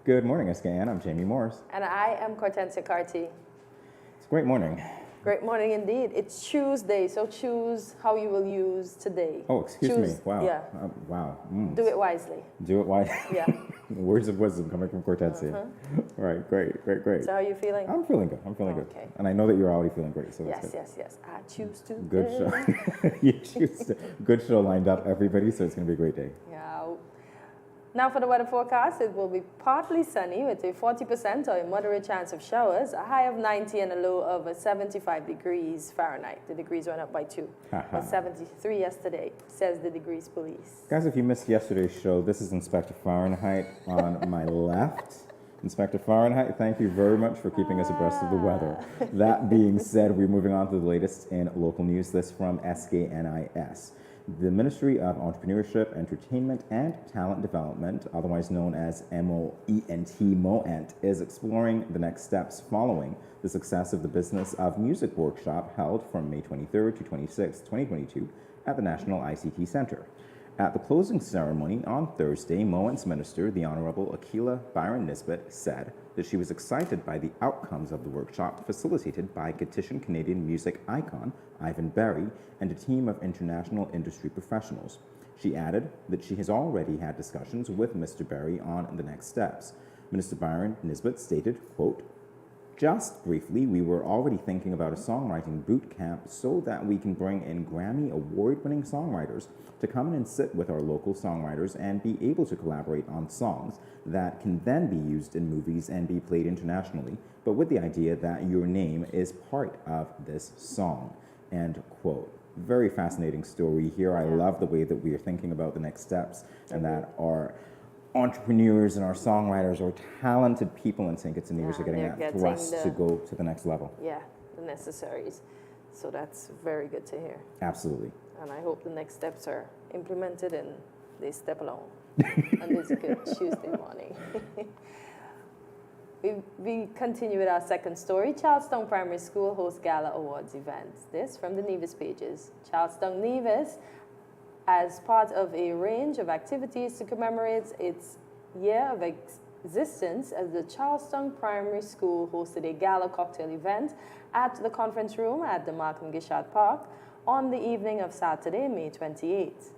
Good morning, SKN. I'm Jamie Morris. And I am Cortensia Carty. It's a great morning. Great morning indeed. It's Tuesday, so choose how you will use today. Oh, excuse me. Wow. Yeah. Wow. Do it wisely. Do it wisely. Yeah. Words of wisdom coming from Cortensia. All right, great. So how are you feeling? I'm feeling good. good. Okay. And I know that you're already feeling great, so that's Yes. good. I choose to. Good show. You choose to. Good show lined up, everybody, so it's going to be a great day. Yeah. Now for the weather forecast, it will be partly sunny with a 40% or a moderate chance of showers, a high of 90 and a low of 75 degrees Fahrenheit. The degrees went up by 2. It was 73 yesterday, says the degrees police. Guys, if you missed yesterday's show, this is Inspector Fahrenheit on my left. Inspector Fahrenheit, thank you very much for keeping us abreast of the weather. That being said, we're moving on to the latest in local news. This from SKNIS. The Ministry of Entrepreneurship, Entertainment, and Talent Development, otherwise known as MOENT, is exploring the next steps following the success of the Business of Music workshop held from May 23rd to 26th, 2022 at the National ICT Center. At the closing ceremony on Thursday, MOENT's minister, the Honorable Akila Byron Nisbet, said that she was excited by the outcomes of the workshop facilitated by Kittitian Canadian music icon Ivan Berry and a team of international industry professionals. She added that she has already had discussions with Mr. Berry on the next steps. Minister Byron Nisbet stated, quote, "Just briefly, we were already thinking about a songwriting boot camp so that we can bring in Grammy award-winning songwriters to come in and sit with our local songwriters and be able to collaborate on songs that can then be used in movies and be played internationally, but with the idea that your name is part of this song." End quote. Very fascinating story here. I love the way that we are thinking about the next steps and that our entrepreneurs and our songwriters are talented people in St. Kitts and Nevis are getting that thrust to go to the next level. Yeah, the necessaries. So that's very good to hear. Absolutely. And I hope the next steps are implemented and they step along. And it's a good Tuesday morning. We continue with our second story. Charlestown Primary School hosts Gala Awards events. This from the Nevis pages. Charlestown Nevis, as part of a range of activities to commemorate its year of existence, as the Charlestown Primary School hosted a gala cocktail event at the conference room at the Markham Gishard Park on the evening of Saturday, May 28th.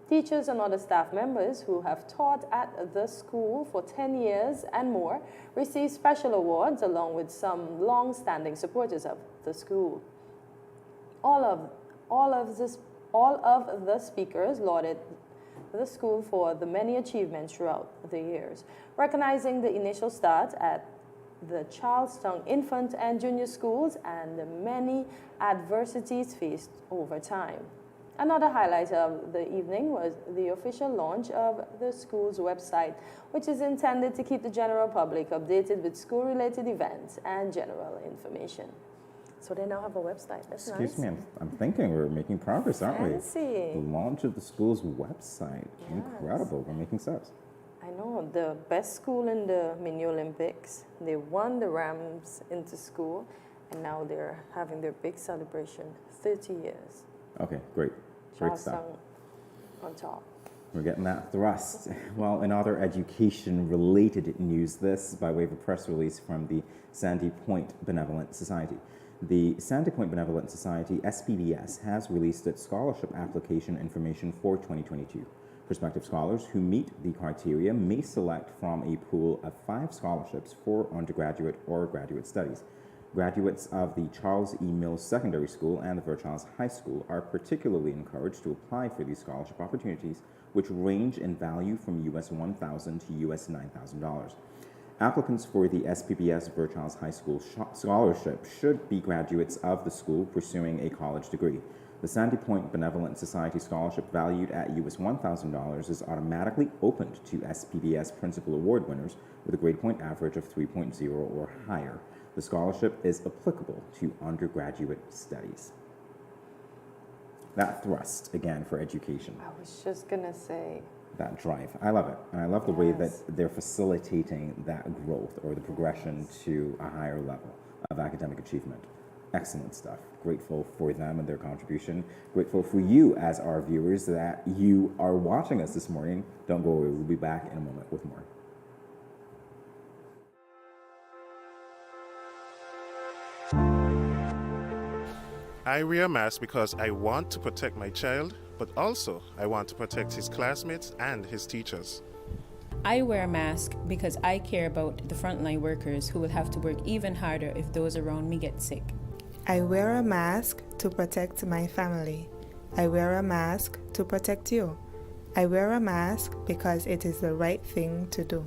Teachers and other staff members who have taught at the school for 10 years and more received special awards along with some long-standing supporters of the school. All of the speakers lauded the school for the many achievements throughout the years, recognizing the initial start at the Charlestown Infant and Junior Schools and the many adversities faced over time. Another highlight of the evening was the official launch of the school's website, which is intended to keep the general public updated with school-related events and general information. So they now have a website. That's nice. Excuse me, I'm thinking we're making progress, aren't we? Fancy. The launch of the school's website. Yes. Incredible. We're making steps. I know. The best school in the Mini Olympics. They won the Rams into school, and now they're having their big celebration. 30 years. Okay, great. Great stuff. Charlestown on top. We're getting that thrust. Well, in other education-related news, this by way of a press release from the Sandy Point Benevolent Society. The Sandy Point Benevolent Society, SPBS, has released its scholarship application information for 2022. Prospective scholars who meet the criteria may select from a pool of 5 scholarships for undergraduate or graduate studies. Graduates of the Charles E. Mills Secondary School and the Fairchilds High School are particularly encouraged to apply for these scholarship opportunities, which range in value from US $1,000 to US $9,000. Applicants for the SPBS Fairchilds High School scholarship should be graduates of the school pursuing a college degree. The Sandy Point Benevolent Society scholarship valued at US $1,000 is automatically opened to SPBS Principal Award winners with a grade point average of 3.0 or higher. The scholarship is applicable to undergraduate studies. That thrust, again, for education. I was just going to say. That drive. I love it. And I love the way that they're facilitating that growth or the progression to a higher level of academic achievement. Excellent stuff. Grateful for them and their contribution. Grateful for you as our viewers that you are watching us this morning. Don't go away. We'll be back in a moment with more. I wear a mask because I want to protect my child, but also I want to protect his classmates and his teachers. I wear a mask because I care about the frontline workers who will have to work even harder if those around me get sick. I wear a mask to protect my family. I wear a mask to protect you. I wear a mask because it is the right thing to do.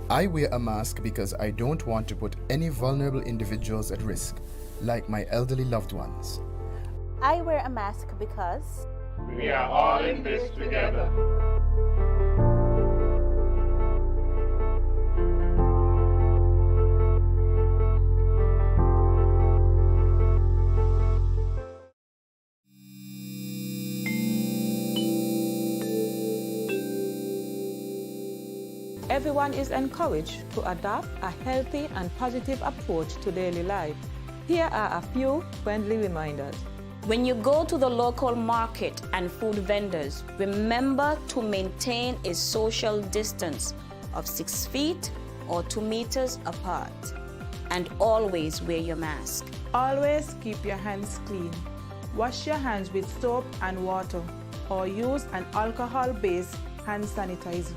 I wear a mask because I don't want to put any vulnerable individuals at risk, like my elderly loved ones. I wear a mask because we are all in this together. Everyone is encouraged to adopt a healthy and positive approach to daily life. Here are a few friendly reminders. When you go to the local market and food vendors, remember to maintain a social distance of 6 feet or 2 meters apart. And always wear your mask. Always keep your hands clean. Wash your hands with soap and water or use an alcohol-based hand sanitizer.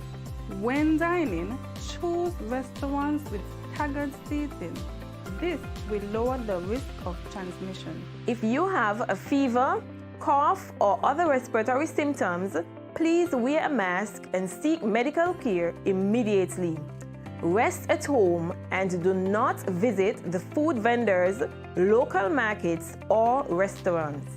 When dining, choose restaurants with staggered seating. This will lower the risk of transmission. If you have a fever, cough, or other respiratory symptoms, please wear a mask and seek medical care immediately. Rest at home and do not visit the food vendors, local markets, or restaurants.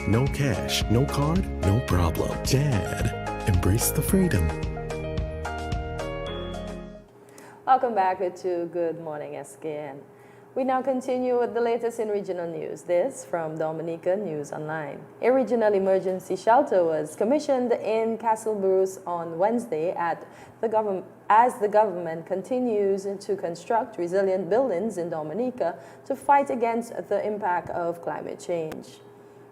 No cash, no card, no problem. Dad, embrace the freedom. Welcome back to Good Morning SKN. We now continue with the latest in regional news. This from Dominica News Online. A regional emergency shelter was commissioned in Castle Bruce on Wednesday as the government continues to construct resilient buildings in Dominica to fight against the impact of climate change.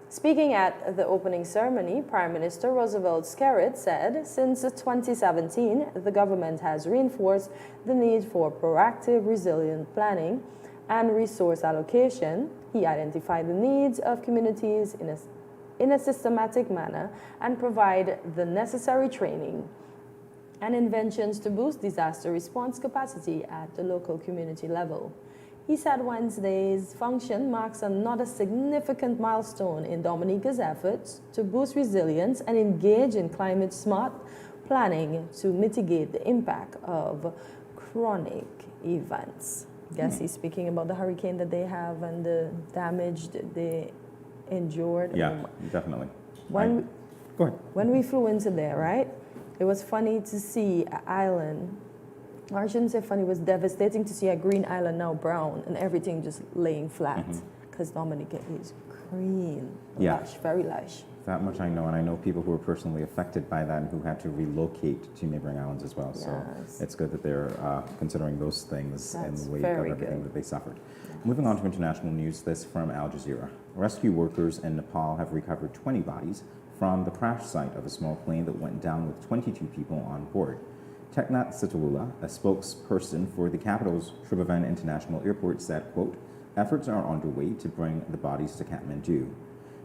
Speaking at the opening ceremony, Prime Minister Roosevelt Skerrit said since 2017, the government has reinforced the need for proactive, resilient planning and resource allocation. He identified the needs of communities in a systematic manner and provide the necessary training and inventions to boost disaster response capacity at the local community level. He said Wednesday's function marks another significant milestone in Dominica's efforts to boost resilience and engage in climate-smart planning to mitigate the impact of chronic events. I guess he's speaking about the hurricane that they have and the damage that they endured. Yeah, definitely. Go ahead. When we flew into there, right, it was funny to see an island. I shouldn't say funny, it was devastating to see a green island now brown and everything just laying flat because Dominica is green, lush, very lush. That much I know, and I know people who were personally affected by that and who had to relocate to neighboring islands as well. Yes. So it's good that they're considering those things in the wake of everything that they suffered. Yes. Moving on to international news, this from Al Jazeera. Rescue workers in Nepal have recovered 20 bodies from the crash site of a small plane that went down with 22 people on board. Teknat Situlula, a spokesperson for the capital's Tribhuvan International Airport, said, quote, efforts are underway to bring the bodies to Kathmandu.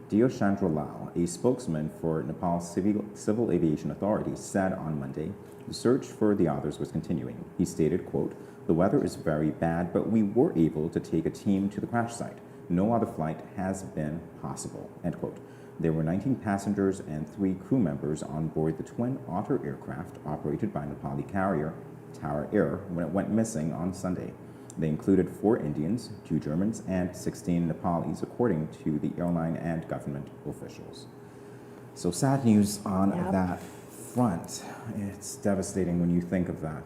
Deoshandra Lal, a spokesman for Nepal's Civil Aviation Authority, said on Monday the search for the others was continuing. He stated, quote, "The weather is very bad, but we were able to take a team to the crash site. No other flight has been possible," end quote. There were 19 passengers and 3 crew members on board the Twin Otter aircraft operated by Nepali carrier Tara Air when it went missing on Sunday. They included 4 Indians, 2 Germans, and 16 Nepalis, according to the airline and government officials. So sad news on that front. It's devastating when you think of that,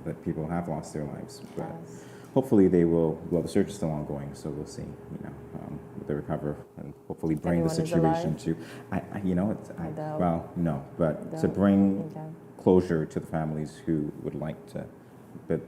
that people have lost their lives. But hopefully they will, the search is still ongoing, so we'll see, they recover and hopefully bring the situation to, to bring closure to the families who would like to bid,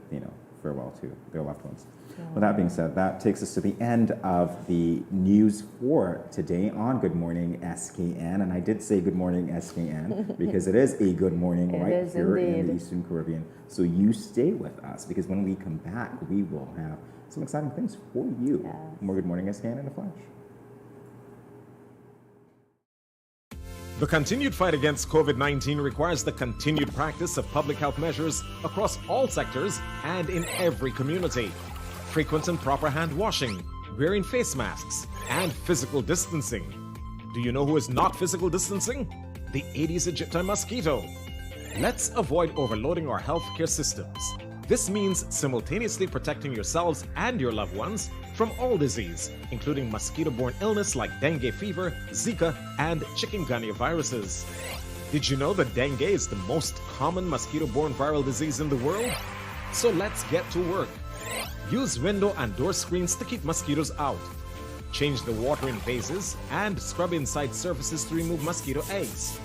farewell to their loved ones. With that being said, that takes us to the end of the news for today on Good Morning SKN. And I did say Good Morning SKN because it is a good morning right here in the Eastern Caribbean. So you stay with us because when we come back, we will have some exciting things for you. Yes. More Good Morning SKN in a flash. The continued fight against COVID-19 requires the continued practice of public health measures across all sectors and in every community. Frequent and proper hand washing, wearing face masks, and physical distancing. Do you know who is not physical distancing? The Aedes aegypti mosquito. Let's avoid overloading our healthcare systems. This means simultaneously protecting yourselves and your loved ones from all disease, including mosquito-borne illness like dengue fever, Zika, and chikungunya viruses. Did you know that dengue is the most common mosquito-borne viral disease in the world? So let's get to work. Use window and door screens to keep mosquitoes out. Change the water in vases and scrub inside surfaces to remove mosquito eggs.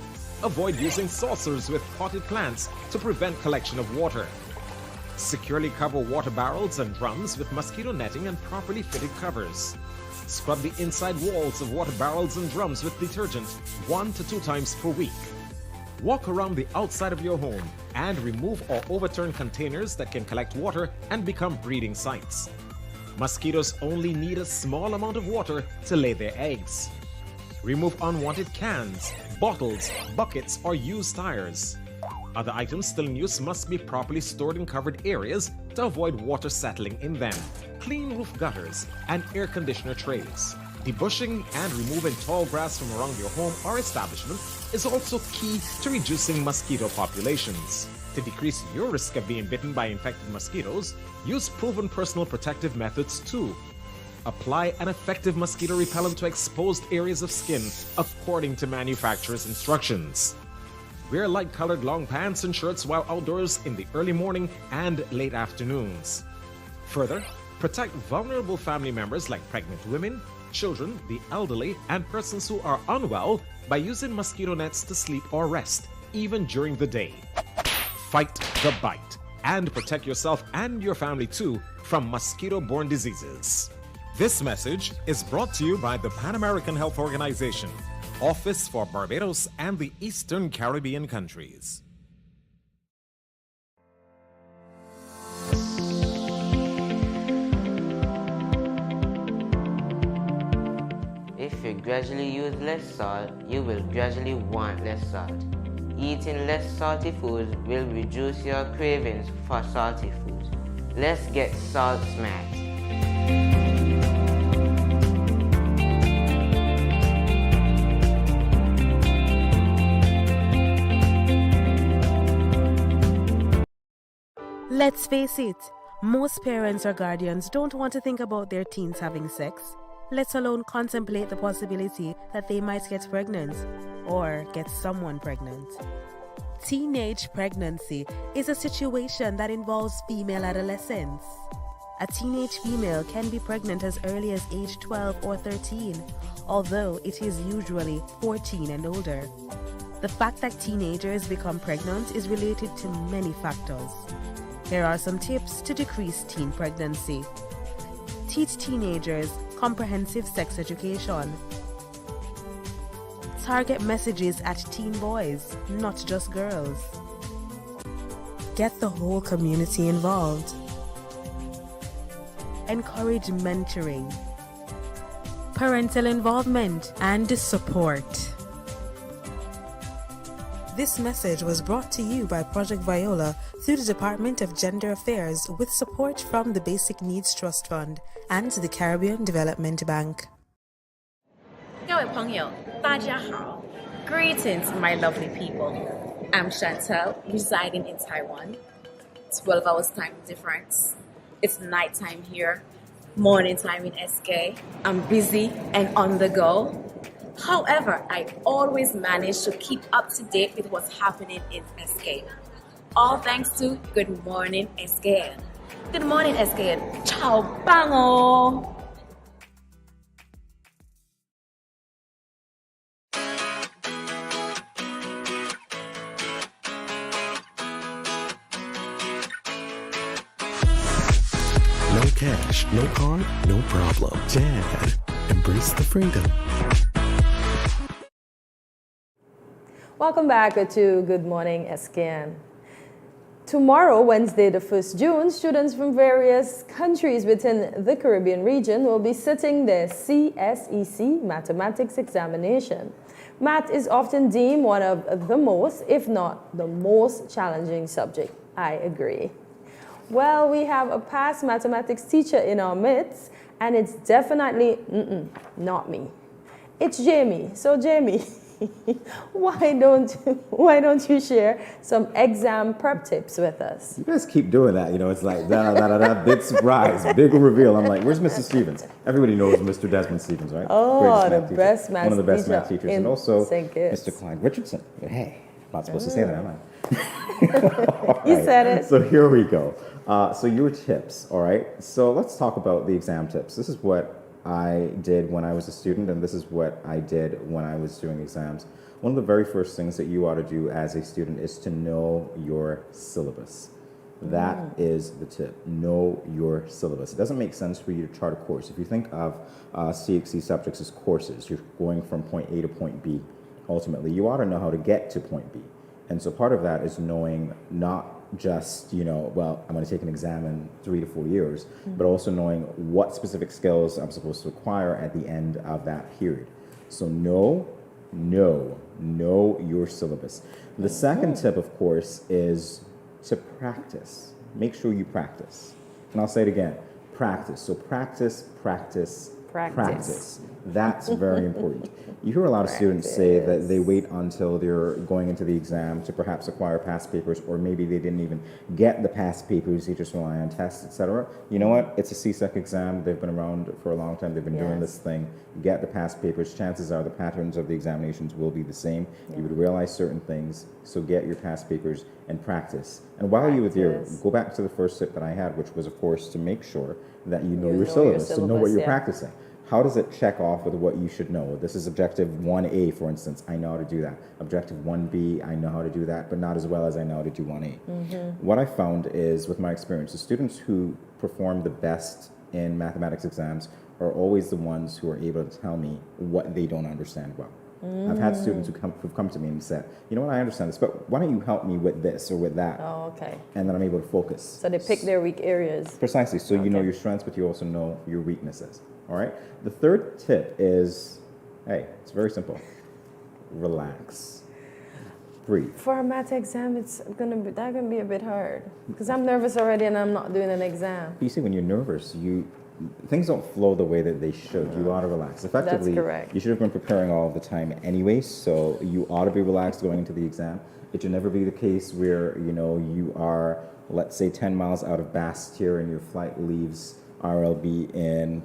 Avoid using saucers with potted plants to prevent collection of water. Securely cover water barrels and drums with mosquito netting and properly fitted covers. Scrub the inside walls of water barrels and drums with detergent 1 to 2 times per week. Walk around the outside of your home and remove or overturn containers that can collect water and become breeding sites. Mosquitoes only need a small amount of water to lay their eggs. Remove unwanted cans, bottles, buckets, or used tires. Other items still in use must be properly stored in covered areas to avoid water settling in them. Clean roof gutters and air conditioner trays. Debushing and removing tall grass from around your home or establishment is also key to reducing mosquito populations. To decrease your risk of being bitten by infected mosquitoes, use proven personal protective methods too. Apply an effective mosquito repellent to exposed areas of skin according to manufacturer's instructions. Wear light-colored long pants and shirts while outdoors in the early morning and late afternoons. Further, protect vulnerable family members like pregnant women, children, the elderly, and persons who are unwell by using mosquito nets to sleep or rest, even during the day. Fight the bite and protect yourself and your family too from mosquito-borne diseases. This message is brought to you by the Pan American Health Organization, Office for Barbados and the Eastern Caribbean countries. If you gradually use less salt, you will gradually want less salt. Eating less salty foods will reduce your cravings for salty foods. Let's get salt smart. Let's face it, most parents or guardians don't want to think about their teens having sex, let alone contemplate the possibility that they might get pregnant or get someone pregnant. Teenage pregnancy is a situation that involves female adolescents. A teenage female can be pregnant as early as age 12 or 13, although it is usually 14 and older. The fact that teenagers become pregnant is related to many factors. Here are some tips to decrease teen pregnancy. Teach teenagers comprehensive sex education. Target messages at teen boys, not just girls. Get the whole community involved. Encourage mentoring. parental involvement, and support. This message was brought to you by Project Viola through the Department of Gender Affairs with support from the Basic Needs Trust Fund and the Caribbean Development Bank. 各位朋友，大家好. Greetings, my lovely people. I'm Chantel, residing in Taiwan. 12 hours time difference. It's nighttime here, morning time in SK. I'm busy and on the go. However, I always manage to keep up to date with what's happening in SK. All thanks to Good Morning SKN. Good morning SKN. Ciao bango. No cash, no card, no problem. Dad, embrace the freedom. Welcome back to Good Morning SKN. Tomorrow, Wednesday the 1st June, students from various countries within the Caribbean region will be sitting their CSEC mathematics examination. Math is often deemed one of the most, if not the most challenging subject. I agree. Well, we have a past mathematics teacher in our midst, and it's definitely not me. It's Jamie. So Jamie, why don't you share some exam prep tips with us? You guys keep doing that. You know, it's like big surprise, big reveal. I'm like, where's Mr. Stevens? Everybody knows Mr. Desmond Stevens, right? Oh, the best math teacher. One of the best math teachers, and also St. Kitts. Mr. Clyde Richardson. But hey, I'm not supposed to say that, am I? You said it. So here we go. So your tips, all right? So let's talk about the exam tips. This is what I did when I was a student, and this is what I did when I was doing exams. One of the very first things that you ought to do as a student is to know your syllabus. That is the tip. Know your syllabus. It doesn't make sense for you to chart a course. If you think of CXC subjects as courses, you're going from point A to point B. Ultimately, you ought to know how to get to point B. And so part of that is knowing not just, I'm going to take an exam in 3 to 4 years, but also knowing what specific skills I'm supposed to acquire at the end of that period. So know your syllabus. The second tip, of course, is to practice. Make sure you practice. And I'll say it again, practice. So practice. That's very important. You hear a lot of students say that they wait until they're going into the exam to perhaps acquire past papers, or maybe they didn't even get the past papers, they just rely on tests, etc. You know what? It's a CSEC exam. They've been around for a long time. They've been doing this thing. Get the past papers. Chances are the patterns of the examinations will be the same. You would realize certain things, so get your past papers and practice. And while you were there, go back to the first tip that I had, which was, of course, to make sure that you know your syllabus, to know what you're practicing. How does it check off with what you should know? This is objective 1A, for instance. I know how to do that. Objective 1B, I know how to do that, but not as well as I know how to do 1A. What I found is, with my experience, the students who perform the best in mathematics exams are always the ones who are able to tell me what they don't understand well. I've had students who've come to me and said, you know what, I understand this, but why don't you help me with this or with that? Oh, okay. And then I'm able to focus. So they pick their weak areas. Precisely. So you know your strengths, but you also know your weaknesses. All right? The third tip is, hey, it's very simple. Relax. Breathe. For a math exam, that's gonna be a bit hard, because I'm nervous already and I'm not doing an exam. You see, when you're nervous, things don't flow the way that they should. You ought to relax. Effectively, that's correct. You should have been preparing all of the time anyway, so you ought to be relaxed going into the exam. It should never be the case where, you are, let's say, 10 miles out of Bastia and your flight leaves RLB in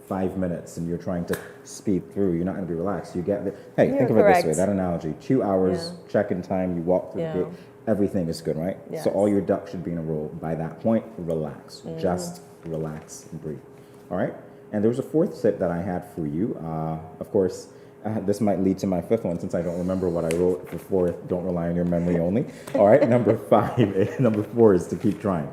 5 minutes and you're trying to speed through. You're not going to be relaxed. You get there. Hey, think of it this way, that analogy. 2 hours check-in time, you walk through the gate, everything is good, right? Yes. So all your ducks should be in a row. By that point, relax. Just relax and breathe. All right? And there was a fourth tip that I had for you. Of course, this might lead to my fifth one, since I don't remember what I wrote before. Don't rely on your memory only. All right? Number 4 is to keep trying.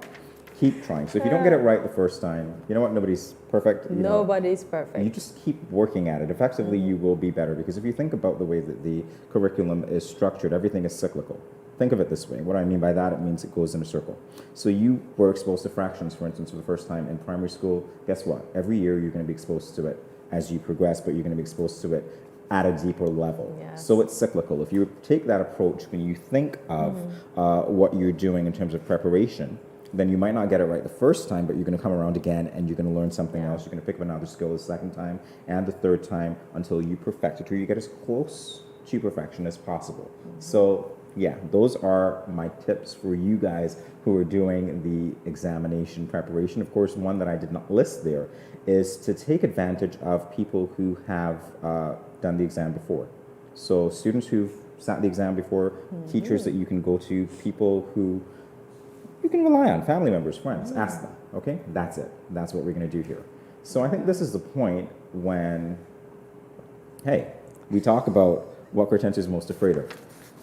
Keep trying. So if you don't get it right the first time, you know what? Nobody's perfect. Nobody's perfect. You just keep working at it. Effectively, you will be better, because if you think about the way that the curriculum is structured, everything is cyclical. Think of it this way. What I mean by that, it means it goes in a circle. So you were exposed to fractions, for instance, for the first time in primary school. Guess what? Every year you're going to be exposed to it as you progress, but you're going to be exposed to it at a deeper level. Yes. So it's cyclical. If you take that approach when you think of what you're doing in terms of preparation, then you might not get it right the first time, but you're going to come around again and you're going to learn something else. You're going to pick up another skill the second time and the third time until you perfect it, or you get as close to perfection as possible. So yeah, those are my tips for you guys who are doing the examination preparation. Of course, one that I did not list there is to take advantage of people who have done the exam before. So students who've sat the exam before, teachers that you can go to, people who you can rely on, family members, friends, ask them, okay? That's it. That's what we're gonna do here. So I think this is the point when, hey, we talk about what Cortensia is most afraid of.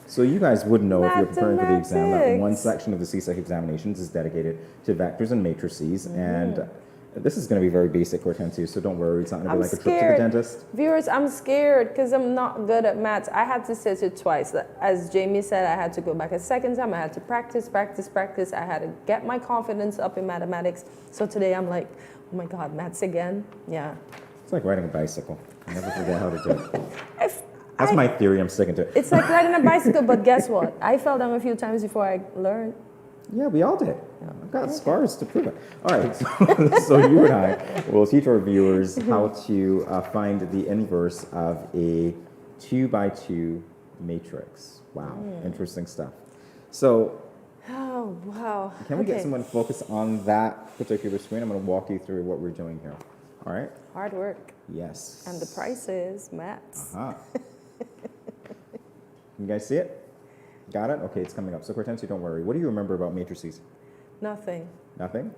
So you guys would know if you're preparing for the exam that one section of the CSEC examinations is dedicated to vectors and matrices, and this is going to be very basic, Hortensia, so don't worry, it's not going to be like a trip to the dentist. Viewers, I'm scared because I'm not good at maths. I had to sit it twice. As Jamie said, I had to go back a second time. I had to practice. I had to get my confidence up in mathematics. So today I'm like, oh my God, maths again? Yeah. It's like riding a bicycle. I never forget how to do it. That's my theory, I'm sticking to it. It's like riding a bicycle, but guess what? I fell down a few times before I learned. Yeah, we all did. I've got scars to prove it. All right, so you and I will teach our viewers how to find the inverse of a 2x2 matrix. Wow, interesting stuff. So, oh, wow. Can we get someone to focus on that particular screen? I'm going to walk you through what we're doing here. All right? Hard work. Yes. And the price is maths. You guys see it? Got it? Okay, it's coming up. So, Cortensia, don't worry. What do you remember about matrices? Nothing. Nothing?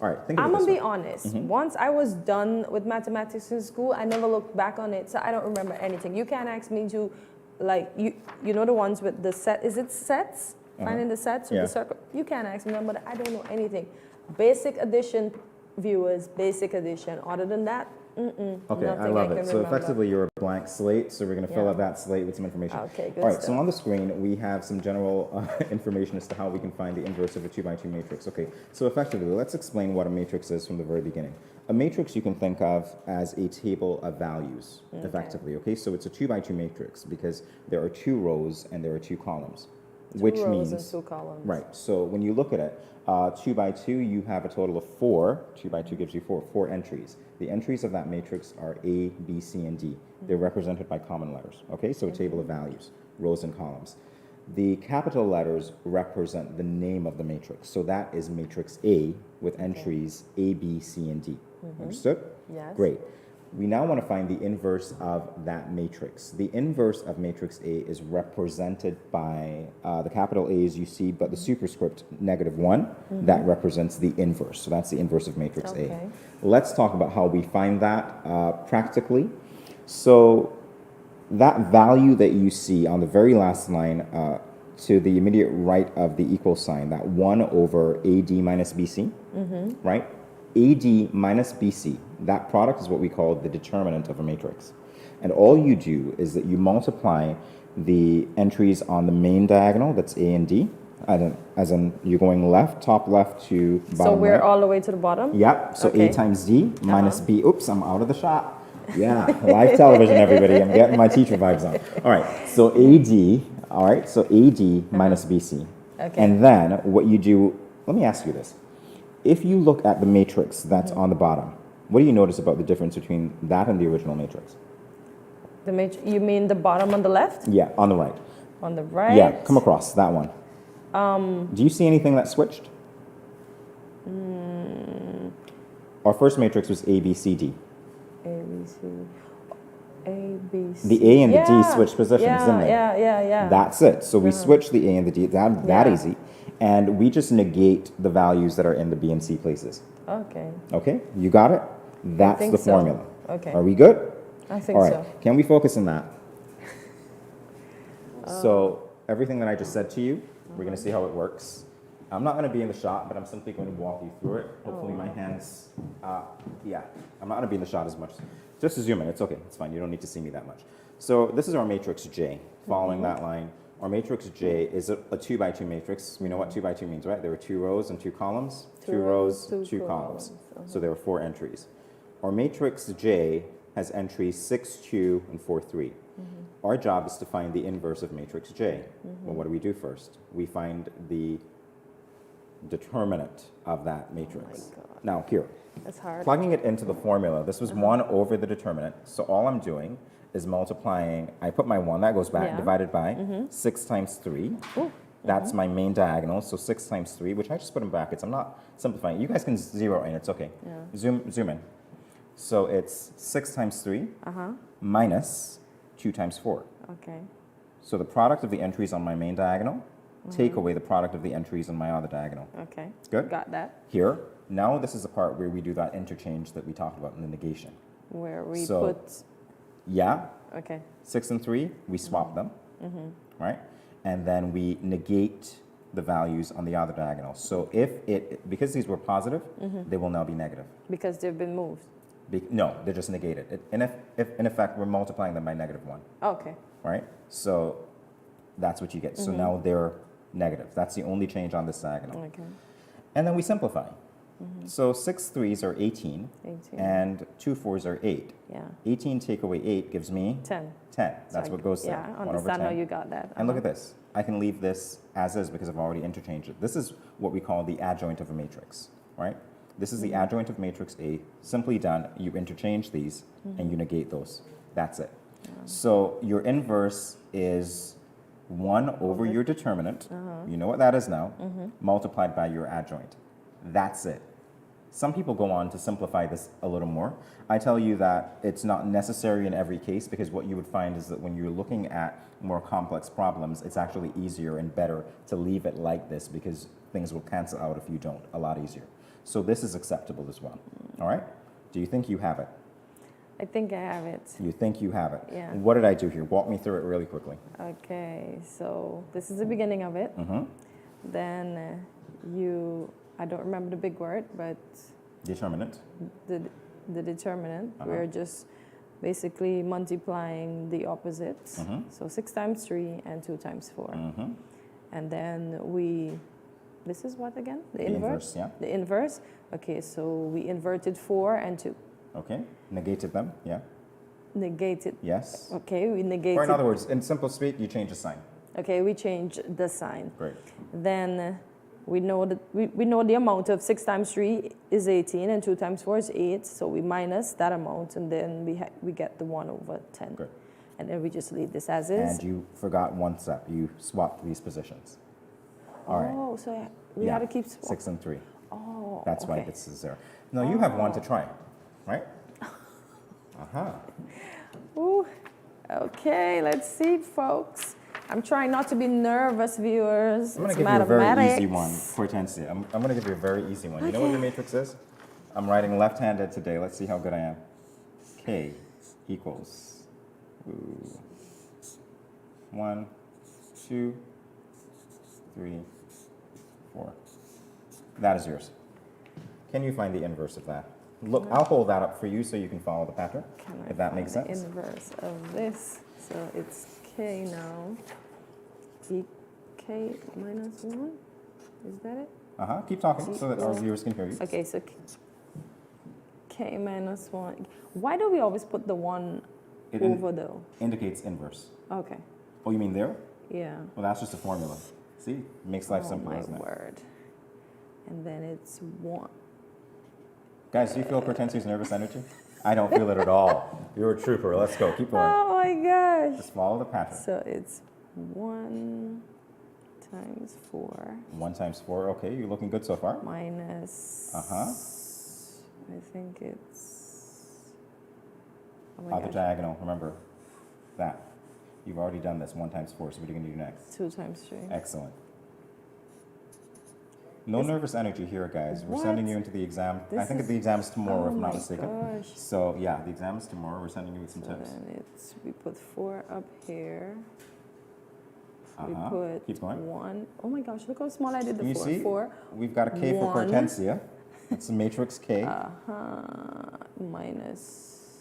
All right, think I'm about going to this be one. honest. Once I was done with mathematics in school, I never looked back on it, so I don't remember anything. You can't ask me to, like, you know the ones with the set, is it sets? Finding the sets with the circle? You can't ask me, but I don't know anything. Basic addition, viewers, basic addition. Other than that, okay, I love it. So effectively, you're a blank slate. So we're going to fill out that slate with some information. Okay, good All right. stuff. So on the screen, we have some general information as to how we can find the inverse of a 2x2 matrix. Okay. So effectively, let's explain what a matrix is from the very beginning. A matrix you can think of as a table of values, effectively. Okay. So it's a 2x2 matrix because there are 2 rows and there are 2 columns, which means and 2 columns. Right. So when you look at it, 2x2, you have a total of 4. 2x2 gives you 4 entries. The entries of that matrix are A, B, C, and D. They're represented by common letters. Okay, so a table of values, rows and columns. The capital letters represent the name of the matrix. So that is matrix A with entries A, B, C, and D. Understood? Yes. Great. We now want to find the inverse of that matrix. The inverse of matrix A is represented by the capital A's you see, but the superscript -1, that represents the inverse. So that's the inverse of matrix A. Let's talk about how we find that practically. So that value that you see on the very last line to the immediate right of the equal sign, that 1 over AD minus BC, right? AD minus BC, that product is what we call the determinant of a matrix. And all you do is that you multiply the entries on the main diagonal, that's A and D, as in you're going left, top left to bottom So we're right. all the way to the bottom? Yep, so A times D minus B. Oops, I'm out of the shot. Yeah, live television, everybody. I'm getting my teacher vibes on. All right, so AD, all right, so AD minus BC. Okay. And then what you do, let me ask you this. If you look at the matrix that's on the bottom, what do you notice about the difference between that and the original matrix? The you mean the bottom on the left? Yeah, on the right. On the right? Yeah, come across, that one. Do you see anything that switched? Our first matrix was A, B, C, D. A, B, C. A, B, C. The A and the D switched positions, didn't they? Yeah. That's it. So we switched the A and the D, that easy. And we just negate the values that are in the B and C places. Okay. Okay, you got it? That's the formula. Okay. Are we good? I think All right. so. Can we focus on that? So everything that I just said to you, we're going to see how it works. I'm not going to be in the shot, but I'm simply going to walk you through it. Hopefully my hands, yeah, I'm not going to be in the shot as much. Just zoom in. It's okay. It's fine. You don't need to see me that much. So this is our matrix J. Following that line, our matrix J is a 2x2 matrix. We know what 2x2 means, right? There are 2 rows and 2 columns. 2 rows, 2 columns. So there are 4 entries. Our matrix J has entries 6, 2, and 4, 3. Our job is to find the inverse of matrix J. Well, what do we do first? We find the determinant of that matrix. Now, here. That's hard. Plugging it into the formula, this was 1 over the determinant. So all I'm doing is multiplying. I put my 1, that goes back, divided by 6 times 3. That's my main diagonal, so 6 times 3, which I just put in brackets. I'm not simplifying. You guys can zero in, it's okay. Zoom in. So it's 6 times 3 minus 2 times 4. Okay. So the product of the entries on my main diagonal, take away the product of the entries on my other diagonal. Okay. Good? Got that. Here, now this is the part where we do that interchange that we talked about in the negation. Where we So, put... Yeah. Okay. 6 and 3, we swap them, right? And then we negate the values on the other diagonal. So because these were positive, they will now be negative. Because they've been moved. No, they're just negated. In effect, we're multiplying them by -1. Okay. Right? So that's what you get. So now they're negative. That's the only change on this diagonal. Okay. And then we simplify. So 6 3s are 18, and 2 4s are 8. Yeah. 18 take away 8 gives me 10. 10. That's So what goes there. Yeah, I 1 over understand 10. how you got that. And look at this. I can leave this as is because I've already interchanged it. This is what we call the adjoint of a matrix, right? This is the adjoint of matrix A. Simply done, you interchange these and you negate those. That's it. So your inverse is 1 over your determinant. You know what that is now, multiplied by your adjoint. That's it. Some people go on to simplify this a little more. I tell you that it's not necessary in every case because what you would find is that when you're looking at more complex problems, it's actually easier and better to leave it like this because things will cancel out if you don't, a lot easier. So this is acceptable as well. All right? Do you think you have it? I think I have it. You think you have it? Yeah. What did I do here? Walk me through it really quickly. Okay, so this is the beginning of it. Then I don't remember the big word, but Determinant. the determinant, we're just basically multiplying the opposites. So 6 times 3 and 2 times 4. And then this is what again? The inverse? Yeah. The inverse. Okay, so we inverted 4 and 2. Okay. Negated them, yeah. Negated. Yes. Okay, we negated. Or in other words, in simple speak, you change the sign. Okay, we change the sign. Great. Then we know that we know the amount of 6 times 3 is 18 and 2 times 4 is 8. So we minus that amount and then we get the 1 over 10. Good. And then we just leave this as is. And you forgot one step. You swapped these positions. All right. Oh, so we had to keep 6 and 3. Oh, That's why okay. this is 0. No, you have 1 to try, right? Ooh. Okay, let's see, folks. I'm trying not to be nervous, viewers. I'm going to give you a very easy one, Hortensia. I'm going to give you a very easy one. You know what the matrix is? I'm writing left-handed today. Let's see how good I am. K equals 1, 2, 3, 4. That is yours. Can you find the inverse of that? Look, I'll hold that up for you so you can follow the pattern, if that makes sense. The inverse of this. So it's K now. K minus 1? Is that it? Keep talking so that our viewers can hear you. Okay, so K minus 1. Why do we always put the 1 over though? Indicates inverse. Okay. Oh, you mean there? Yeah. Well, that's just a formula. See? It makes life simple, doesn't it? Oh, my word. And then it's 1. Guys, do you feel Hortensia's nervous energy? I don't feel it at all. You're a trooper. Let's go. Keep going. Oh, my gosh. Just follow the pattern. So it's 1 times 4. 1 times 4. Okay, you're looking good so far. Minus... I think it's... Oh Other diagonal. Remember that. You've already done this. 1 times 4. So what are you going to do next? 2 times 3. Excellent. No nervous energy here, guys. We're sending you into the exam. I think the exam's tomorrow, if I'm not mistaken. Gosh. So, yeah, the exam is tomorrow. We're sending you with some tips. Then we put 4 up here. We put Keep going. 1. Oh my gosh, look how small I did the 4. You see? 4. We've got a K for Hortensia. It's a matrix K. Minus.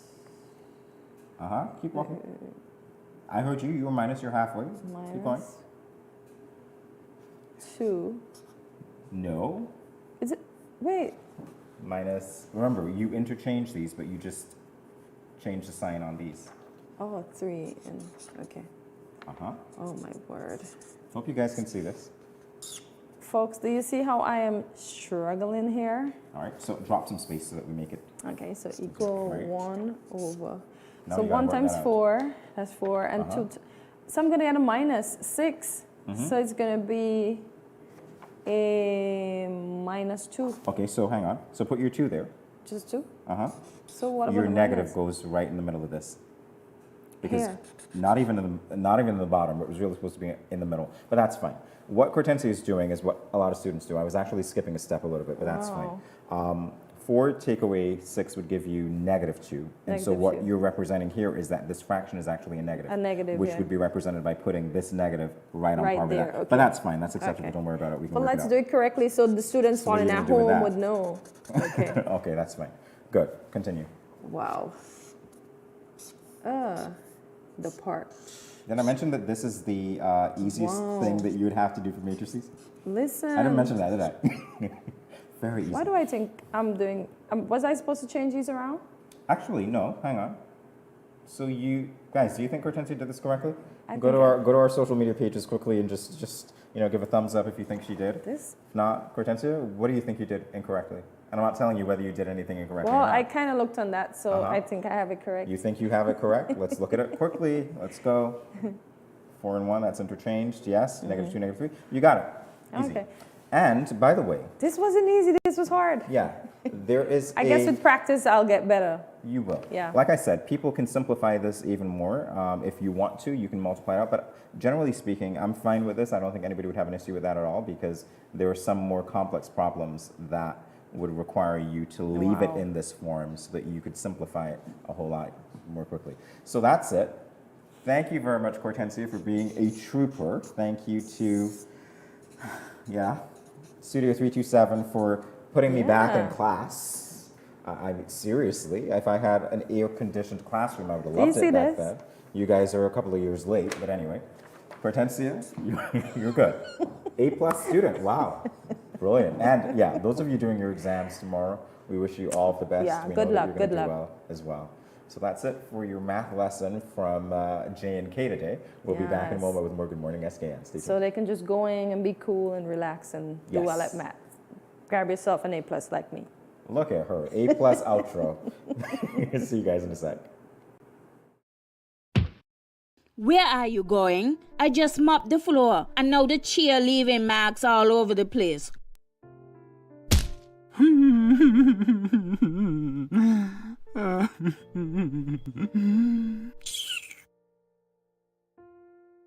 Keep walking. I heard you. You were minus. You're halfway. Minus Keep going. 2. No. Is it? Wait. Minus. Remember, you interchange these, but you just change the sign on these. Oh, 3 and okay. Oh my word. Hope you guys can see this. Folks, do you see how I am struggling here? All right, so drop some space so that we make it. Okay, so equal right. 1 over. Now So you gotta 1 work times that out. 4, that's 4, and 2. So I'm going to get a minus 6. Mhm. So it's going to be a minus 2. Okay, so hang on. So put your 2 there. Just 2? Uh-huh. So what about Your the negative minus? goes right in the middle of this. Because Here. not even in the bottom, it was really supposed to be in the middle. But that's fine. What Cortensia is doing is what a lot of students do. I was actually skipping a step a little bit, but that's fine. 4 take away 6 would give you -2. And so Negative what 2. you're representing here is that this fraction is actually a negative. A negative, which yeah. would be represented by putting this negative right on Right par with there, that. okay. But that's fine. That's acceptable. Okay. Don't worry about it. We can But work let's it out. do it correctly so the students So what are falling you at gonna do with home that? would know. Okay. Okay, that's fine. Good. Continue. Wow. The part. Did I mention that this is the easiest Wow. thing that you would have to do for matrices? Listen. I didn't mention that, did I? Very easy. Why do I think I'm doing... was I supposed to change these around? Actually, no. Hang on. So you guys, do you think Hortensia did this correctly? I Go think to our social media pages quickly and just give a thumbs up if you think she did. This? If not, Hortensia, what do you think you did incorrectly? And I'm not telling you whether you did anything incorrectly Well, or not. I kind of looked on that, so I think I have it correct. You think you have it correct? Let's look at it quickly. Let's go. 4 and 1, that's interchanged. Yes. -2, -3. You got it. Easy. Okay. And by the way, This wasn't easy. This was hard. yeah, there is I guess with practice, I'll get better. You will. Yeah. Like I said, people can simplify this even more. If you want to, you can multiply it out. But generally speaking, I'm fine with this. I don't think anybody would have an issue with that at all because there are some more complex problems that would require you to leave it Wow. in this form so that you could simplify it a whole lot more quickly. So that's it. Thank you very much, Hortensia, for being a trooper. Thank you to, Studio 327 for putting me back in class. I mean, seriously, if I had an air-conditioned classroom, I would have Do you loved see it back this? then. You guys are a couple of years late, but anyway. Hortensia, you're good. A+ student, wow. Brilliant. And yeah, those of you doing your exams tomorrow, we wish you all the best. Yeah, We good know that luck, you're gonna good do luck. well as well. So that's it for your math lesson from J and K today. We'll be back in a Yes. moment with more Good Morning SKN. Stay tuned. So they can just go in and be cool and relax and do well Yes. at math. Grab yourself an A+ like me. Look at her, A+ outro. See you guys in a sec. Where are you going? I just mopped the floor and now the chair leaving marks all over the place.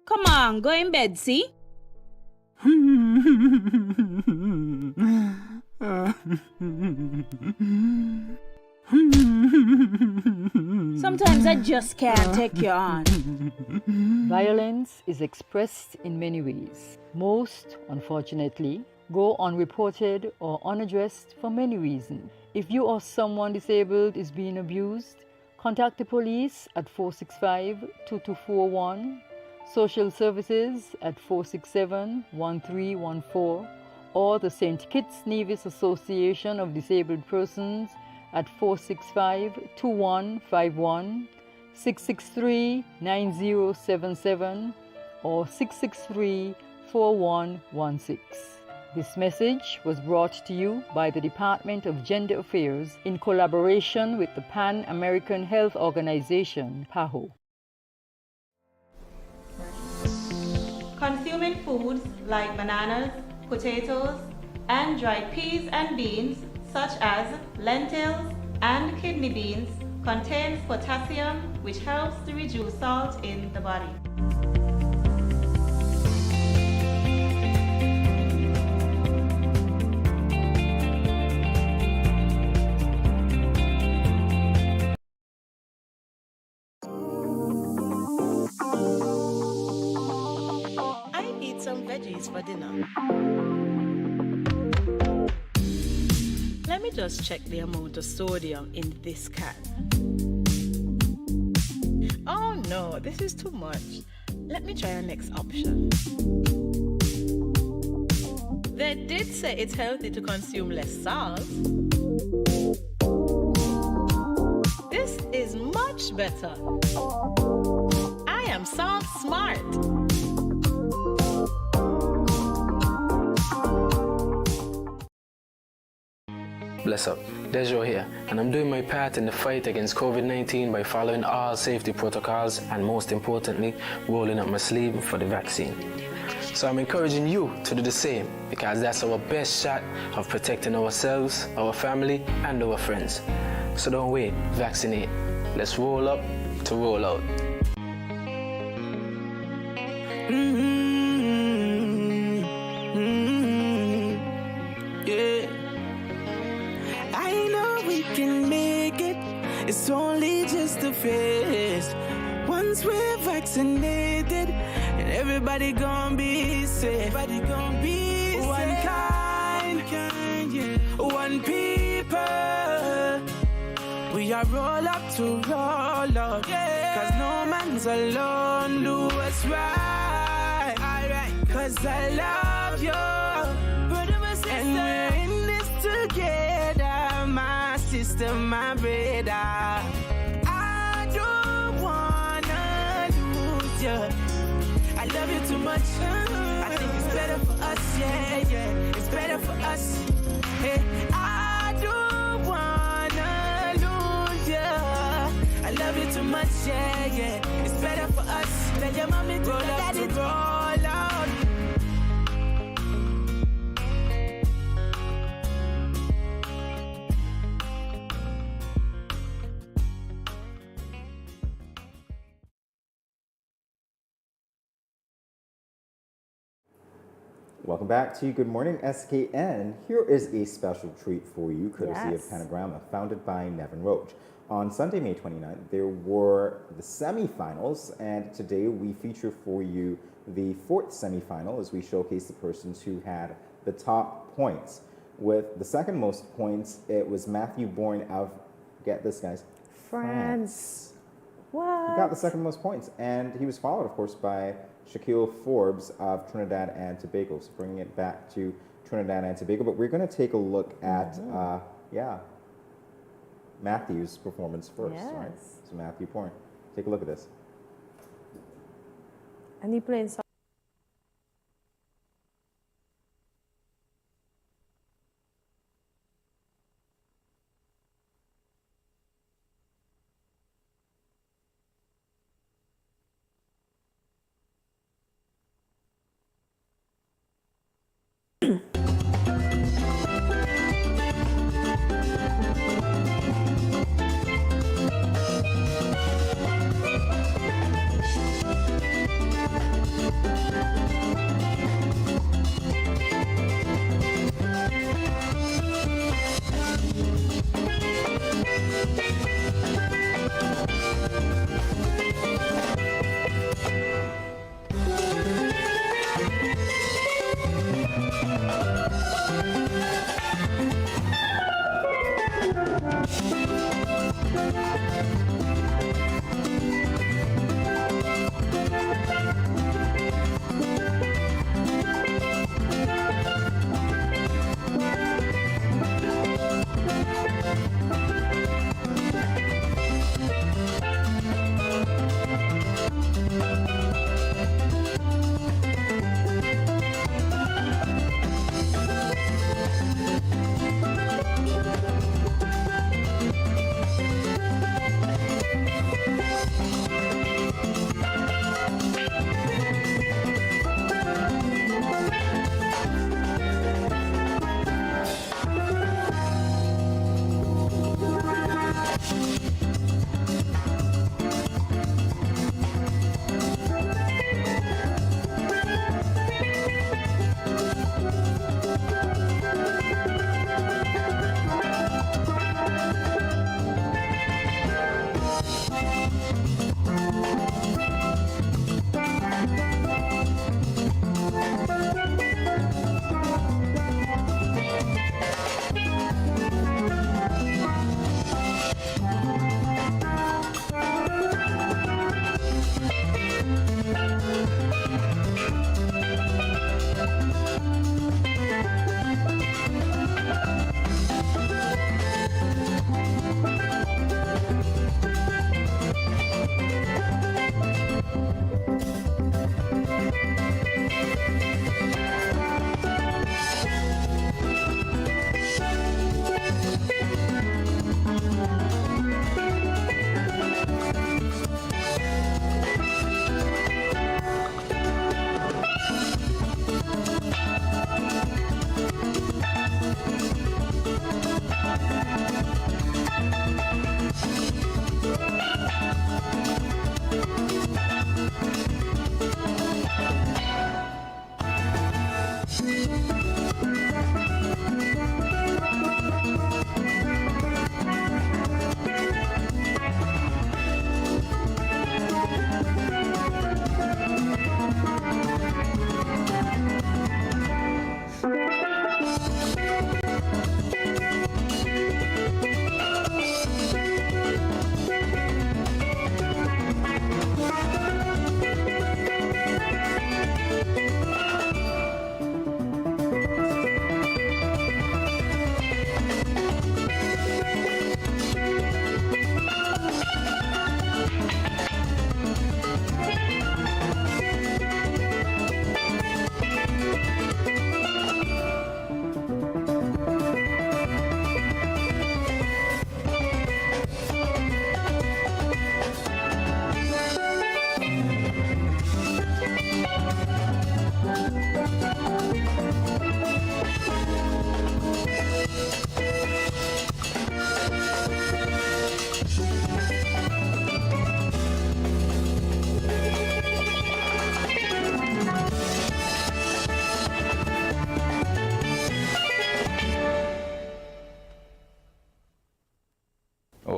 Come on, go in bed, see? Sometimes I just can't take you on. Violence is expressed in many ways. Most, unfortunately, go unreported or unaddressed for many reasons. If you or someone disabled is being abused, contact the police at 465-2241, social services at 467-1314, or the St. Kitts Nevis Association of Disabled Persons at 465-2151, 663-9077, or 663-4116. This message was brought to you by the Department of Gender Affairs in collaboration with the Pan American Health Organization, PAHO. Consuming foods like bananas, potatoes, and dried peas and beans, such as lentils and kidney beans, contains potassium, which helps to reduce salt in the body. I eat some veggies for dinner. Let me just check the amount of sodium in this can. Oh no, this is too much. Let me try our next option. They did say it's healthy to consume less salt. This is much better. I am Salt Smart. Bless up, Dejo here, and I'm doing my part in the fight against COVID-19 by following all safety protocols and most importantly, rolling up my sleeve for the vaccine. So I'm encouraging you to do the same because that's our best shot of protecting ourselves, our family, and our friends. So don't wait, vaccinate. Let's roll up to roll out. Yeah. I know we can make it. It's only just a phase. Once we're vaccinated, and everybody gonna be safe. Everybody gonna be safe. One kind, yeah. One people. We are roll up to roll up. Yeah. Cause no man's alone. Do what's right. Alright. Cause I love you. Brother, my sister. And we're in this together. My sister, my brother. I don't wanna lose you. I love you too much. I think it's better for us, yeah, yeah. It's better for us. Hey, I don't wanna lose you. I love you too much, yeah, yeah. It's better for us. Tell your mommy to roll up to roll out. Welcome back to Good Morning SKN. Here is a special treat for you, courtesy of Pentagrama, founded by Nevin Roach. On Sunday, May 29th, there were the semifinals, and today we feature for you the fourth semifinal as we showcase the persons who had the top points. With the second most points, it was Matthew Bourne of, get this guys, France. What? He got the second most points, and he was followed, of course, by Shaquille Forbes of Trinidad and Tobago. So bringing it back to Trinidad and Tobago, but we're going to take a look at, Matthew's performance first, right? So Matthew Bourne, take a look at this. And he playing some.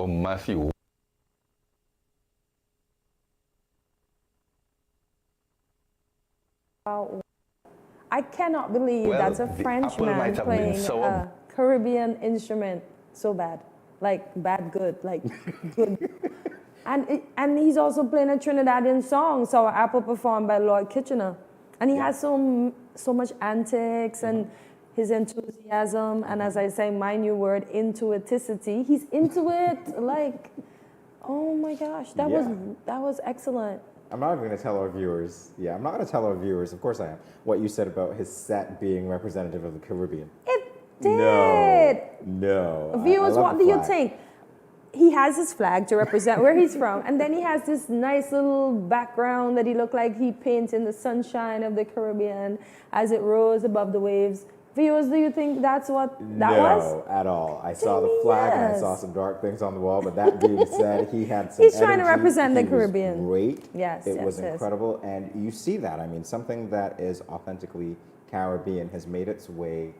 Hello, Matthew. I cannot believe Well, that's a the apple Frenchman might have been playing sour. a Caribbean instrument so bad. Like, bad good. Like, good. And he's also playing a Trinidadian song, Sour Apple, performed by Lloyd Kitchener. And he has so much antics and his enthusiasm. And as I say, my new word, intuiticity. He's into it. Like, oh my gosh, that was excellent. I'm not even going to tell our viewers. Yeah, I'm not going to tell our viewers. Of course I am. What you said about his set being representative of the Caribbean. It did. No. Viewers, I love what the do you flag. think? He has his flag to represent where he's from, and then he has this nice little background that he looked like he painted in the sunshine of the Caribbean as it rose above the waves. Viewers, do you think that's what that was? No, at all. I saw the flag and I saw some dark things on the wall, but that being said, he had some He's trying to energy. represent the He was Caribbean. Great. Yes, It yes, was yes. incredible, and you see that. I mean, something that is authentically Caribbean has made its way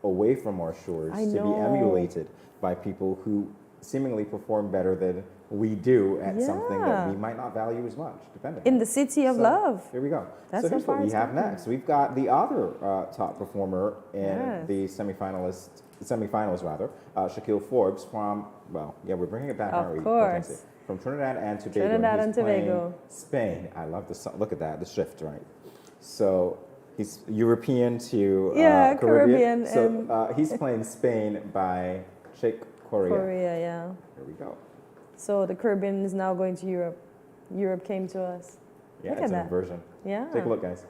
away from our shores I to be know. emulated by people who seemingly perform better than we do at something that we might not value as much, depending. In the city of love. Here we go. That's So here's how what far we it's have gotten. next. We've got the other top performer in Yes. the semifinalists, Shaquille Forbes from, well, yeah, we're bringing it back, Of aren't we? course. Potency. From Trinidad and Tobago. Trinidad He's and playing Tobago. Spain. I love the song. Look at that, the shift, right? So he's European to Caribbean So he's playing Spain by Sheikh Korea. Korea, yeah. Here we go. So the Caribbean is now going to Europe. Europe came to us. Yeah, Look it's at an that. inversion. Yeah. Take a look, guys.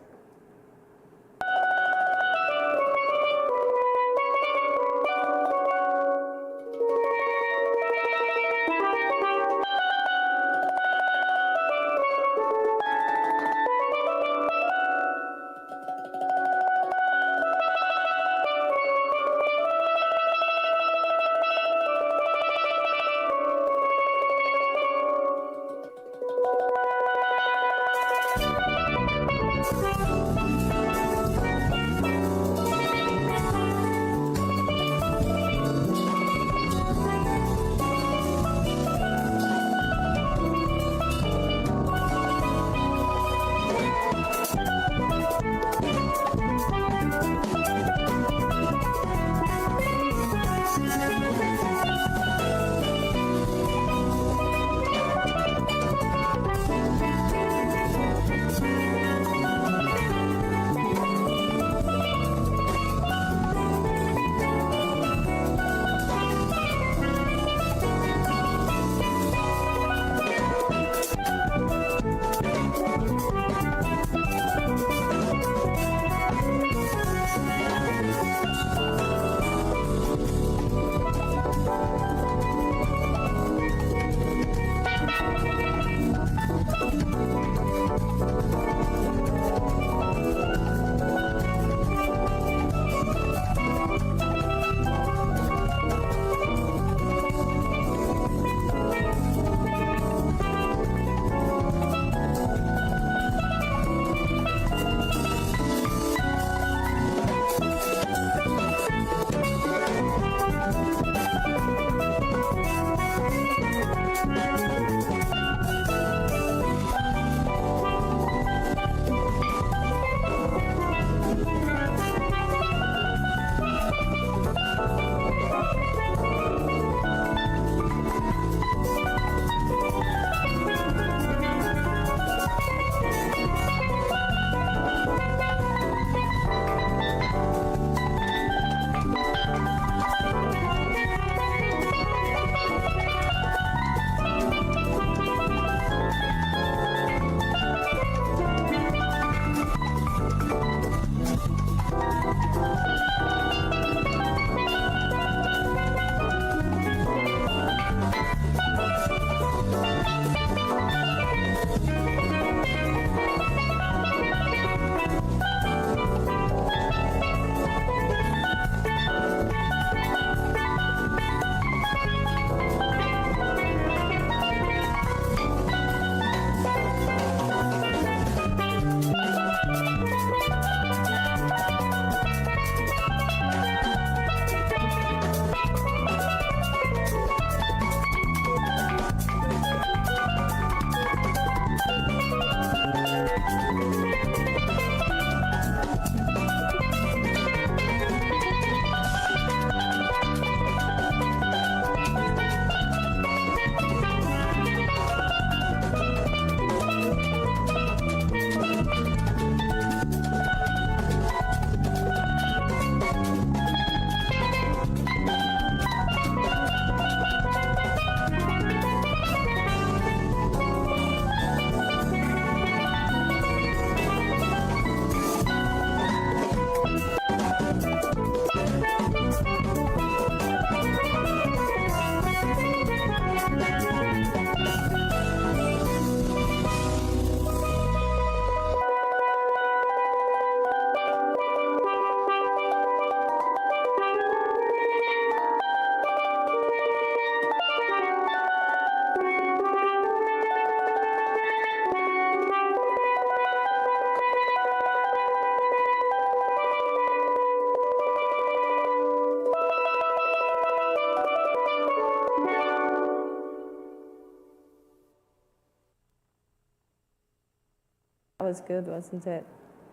was good, wasn't it?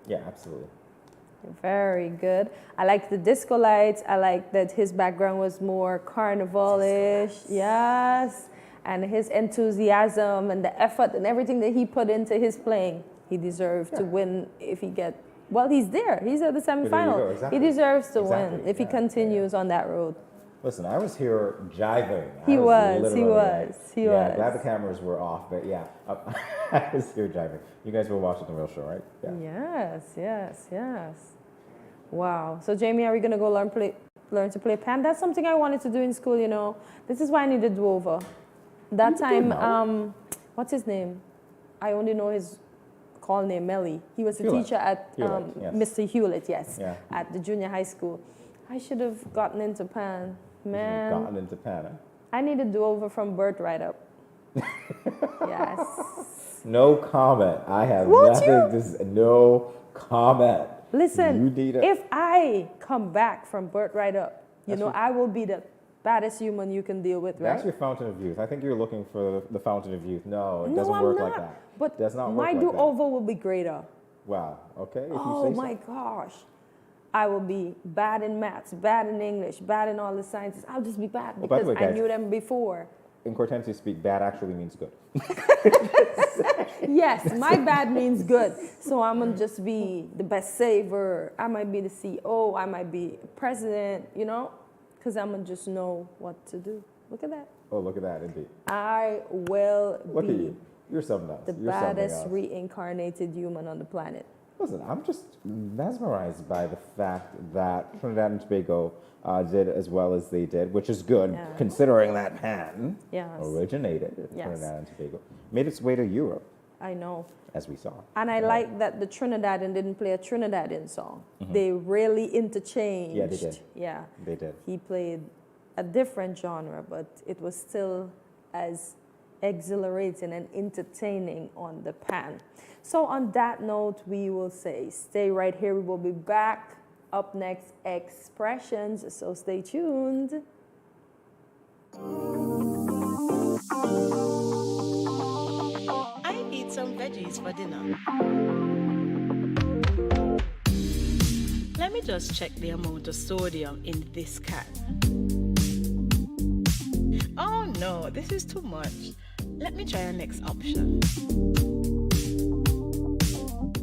Yeah, absolutely. Very good. I like the disco lights. I like that his background was more carnival-ish. Yes. And his enthusiasm and the effort and everything that he put into his playing. He deserved to win if he get... Well, he's there. He's at the semifinal. Exactly. He deserves to win Exactly. if he continues on that road. Listen, I was here jiving. He was. Yeah, glad the cameras were off, but yeah, I was here jiving. You guys were watching the real show, right? Yeah. Yes. Wow. So Jamie, are we gonna go learn to play pan? That's something I wanted to do in school. You know, this is why I need a do-over. That time, what's his name? I only know his call name, Melly. He was a teacher at Mr. Hewlett, at the junior high school. I should have gotten into pan. Man. Gotten into pan, huh? I need a do-over from birth right up. Yes. No comment. I have nothing to say. No comment. Listen, if I come back from birth right up, you know, I will be the baddest human you can deal with, right? That's your fountain of youth. I think you're looking for the fountain of youth. No, it doesn't work like that. But does not work my like do-over will be greater. Wow. Okay. If Oh you say my gosh. I will be bad in maths, bad in English, bad in all the sciences. I'll just be bad because by the way, I guys, knew them before. In Cortensi speak, bad actually means good. Yes, my bad means good. So I'm going to just be the best saver. I might be the CEO. I might be president, you know, because I'm going to just know what to do. Look at that. Oh, look at that, indeed. I will Look be at you. You're something else. the You're something baddest else. reincarnated human on the planet. Listen, I'm just mesmerized by the fact that Trinidad and Tobago did as well as they did, which is good, considering that pan originated in Trinidad and Tobago, made its way to Europe. I know. As we saw. And I like that the Trinidadian didn't play a Trinidadian song. They really interchanged. Yeah, they did. Yeah. They did. He played a different genre, but it was still as exhilarating and entertaining on the pan. So on that note, we will say, stay right here. We will be back. Up next, expressions. So stay tuned. I eat some veggies for dinner. Let me just check the amount of sodium in this can. Oh no, this is too much. Let me try our next option.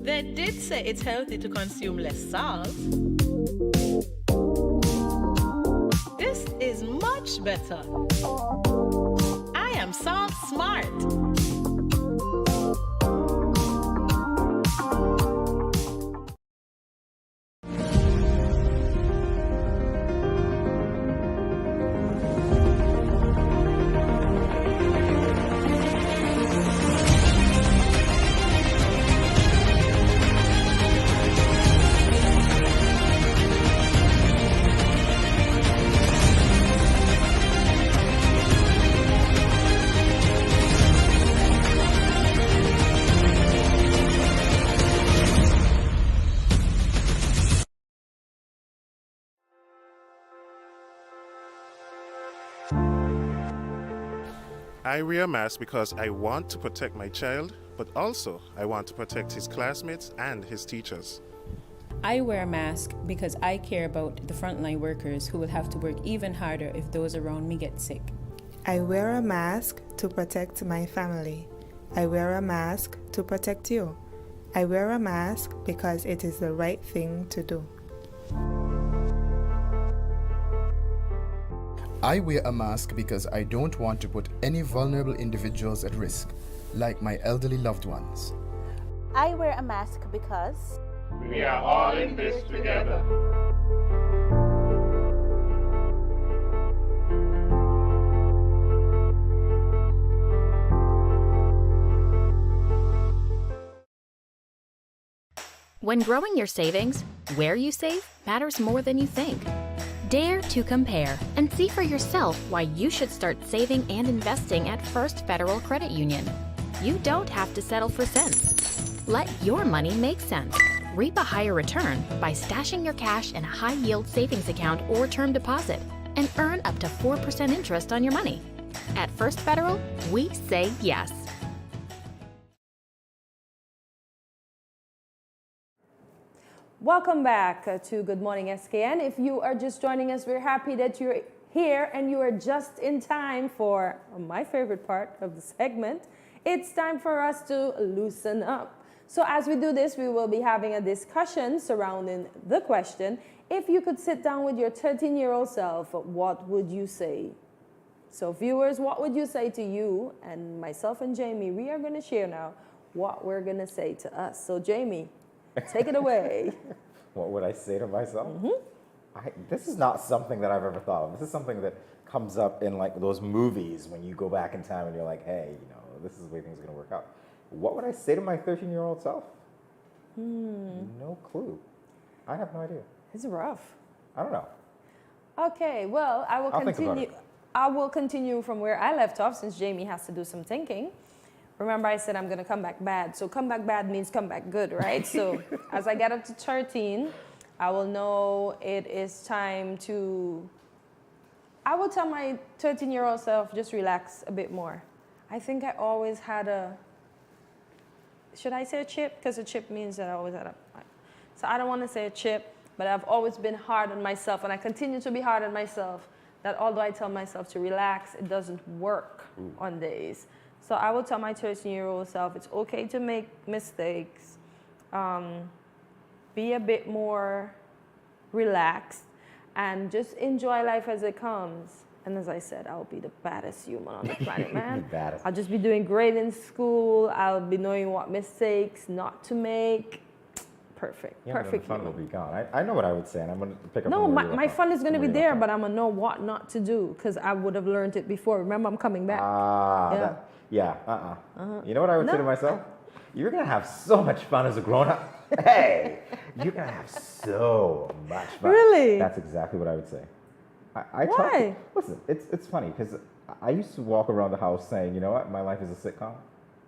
They did say it's healthy to consume less salt. This is much better. I am salt smart. I wear a mask because I want to protect my child, but also I want to protect his classmates and his teachers. I wear a mask because I care about the frontline workers who will have to work even harder if those around me get sick. I wear a mask to protect my family. I wear a mask to protect you. I wear a mask because it is the right thing to do. I wear a mask because I don't want to put any vulnerable individuals at risk, like my elderly loved ones. I wear a mask because we are all in this together. When growing your savings, where you save matters more than you think. Dare to compare and see for yourself why you should start saving and investing at First Federal Credit Union. You don't have to settle for cents. Let your money make sense. Reap a higher return by stashing your cash in a high-yield savings account or term deposit and earn up to 4% interest on your money. At First Federal, we say yes. Welcome back to Good Morning SKN. If you are just joining us, we're happy that you're here and you are just in time for my favorite part of the segment. It's time for us to loosen up. So as we do this, we will be having a discussion surrounding the question, if you could sit down with your 13-year-old self, what would you say? So viewers, what would you say to you? And myself and Jamie, we are going to share now what we're going to say to us. So Jamie, take it away. What would I say to myself? This is not something that I've ever thought of. This is something that comes up in like those movies when you go back in time and you're like, hey, you know, this is the way things are going to work out. What would I say to my 13-year-old self? No clue. I have no idea. It's rough. I don't know. Okay, well, I will I'll think about continue. it. I will continue from where I left off since Jamie has to do some thinking. Remember I said I'm going to come back bad. So come back bad means come back good, right? So as I get up to 13, I will know it is time to... I will tell my 13-year-old self, just relax a bit more. I think I always had a... Should I say a chip? Because a chip means that I always had a... So I don't want to say a chip, but I've always been hard on myself, and I continue to be hard on myself, that although I tell myself to relax, it doesn't work on days. So I will tell my 13-year-old self, it's okay to make mistakes. Be a bit more relaxed and just enjoy life as it comes. And as I said, I'll be the baddest human on the planet, man. I'll just be doing great in school. I'll be knowing what mistakes not to make. Perfect. Yeah, Perfect. the fun will be gone. I know what I would say, and I'm going to pick up No, on where you my left fun off. is going to be there, but I'm going to know what not to do because I would have learned it before. Remember, I'm coming back. You know what I would say to myself? You're going to have so much fun as a grown-up. Hey, you're going to have so much fun. Really? That's exactly what I would say. Why? Listen, it's funny because I used to walk around the house saying, you know what, my life is a sitcom.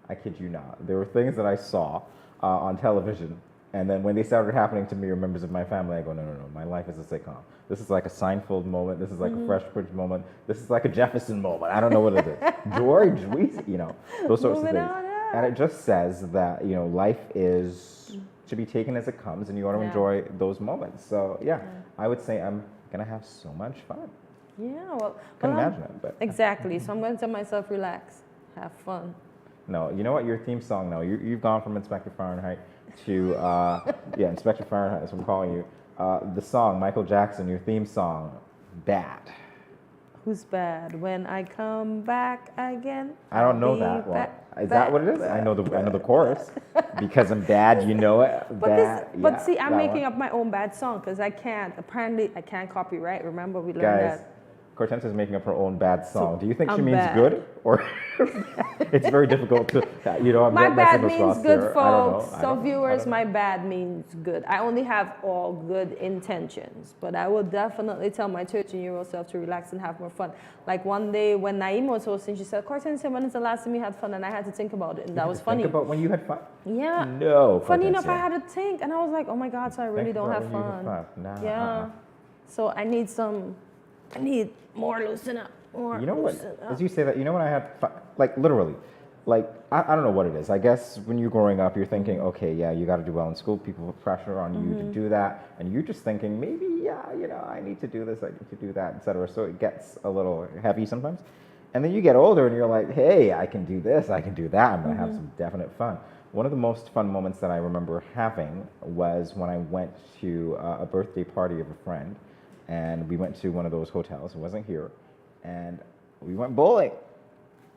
I kid you not. There were things that I saw on television, and then when they started happening to me or members of my family, I go, no, my life is a sitcom. This is like a Seinfeld moment. This is like a Fresh Prince moment. This is like a Jefferson moment. I don't know what it is. George, you know, those sorts of things. And it just says that, you know, life is to be taken as it comes, and you want to enjoy those moments. So, I would say I'm going to have so much fun. Yeah, well, Couldn't imagine it, but exactly. So I'm going to tell myself, relax, have fun. No, you know what? Your theme song now. You've gone from Inspector Fahrenheit to Inspector Fahrenheit. That's what I'm calling you. The song Michael Jackson, your theme song, Bad. Who's bad? When I come back again. I don't know that one. Is that what it is? I know the chorus. Because I'm bad, you know it. But see, I'm making up my own bad song because I can't. Apparently, I can't copyright. Remember, we learned that. Cortez is making up her own bad song. So do you think she I'm means bad. good or it's very difficult to, you know, I'm my getting bad my singles means crossed good, here. folks. I So don't viewers, know. my bad means good. I only have all good intentions, but I will definitely tell my 13-year-old self to relax and have more fun. Like one day when Naima was hosting, she said, Cortez, when is the last time you had fun? And I had to think about it, and that was funny. Think about when you had fun? Yeah. No. Funny enough, I had to think, and I was like, oh my God, so I really don't have fun. Nah, Yeah. So I need more loosen up. You know what? As you say that, you know when I had fun, like literally, like I don't know what it is. I guess when you're growing up, you're thinking, okay, yeah, you got to do well in school. People put pressure on you to do that, and you're just thinking, maybe, you know, I need to do this, I need to do that, etc. So it gets a little heavy sometimes. And then you get older, and you're like, hey, I can do this, I can do that. I'm gonna have some definite fun. One of the most fun moments that I remember having was when I went to a birthday party of a friend, and we went to one of those hotels. It wasn't here. And we went bowling.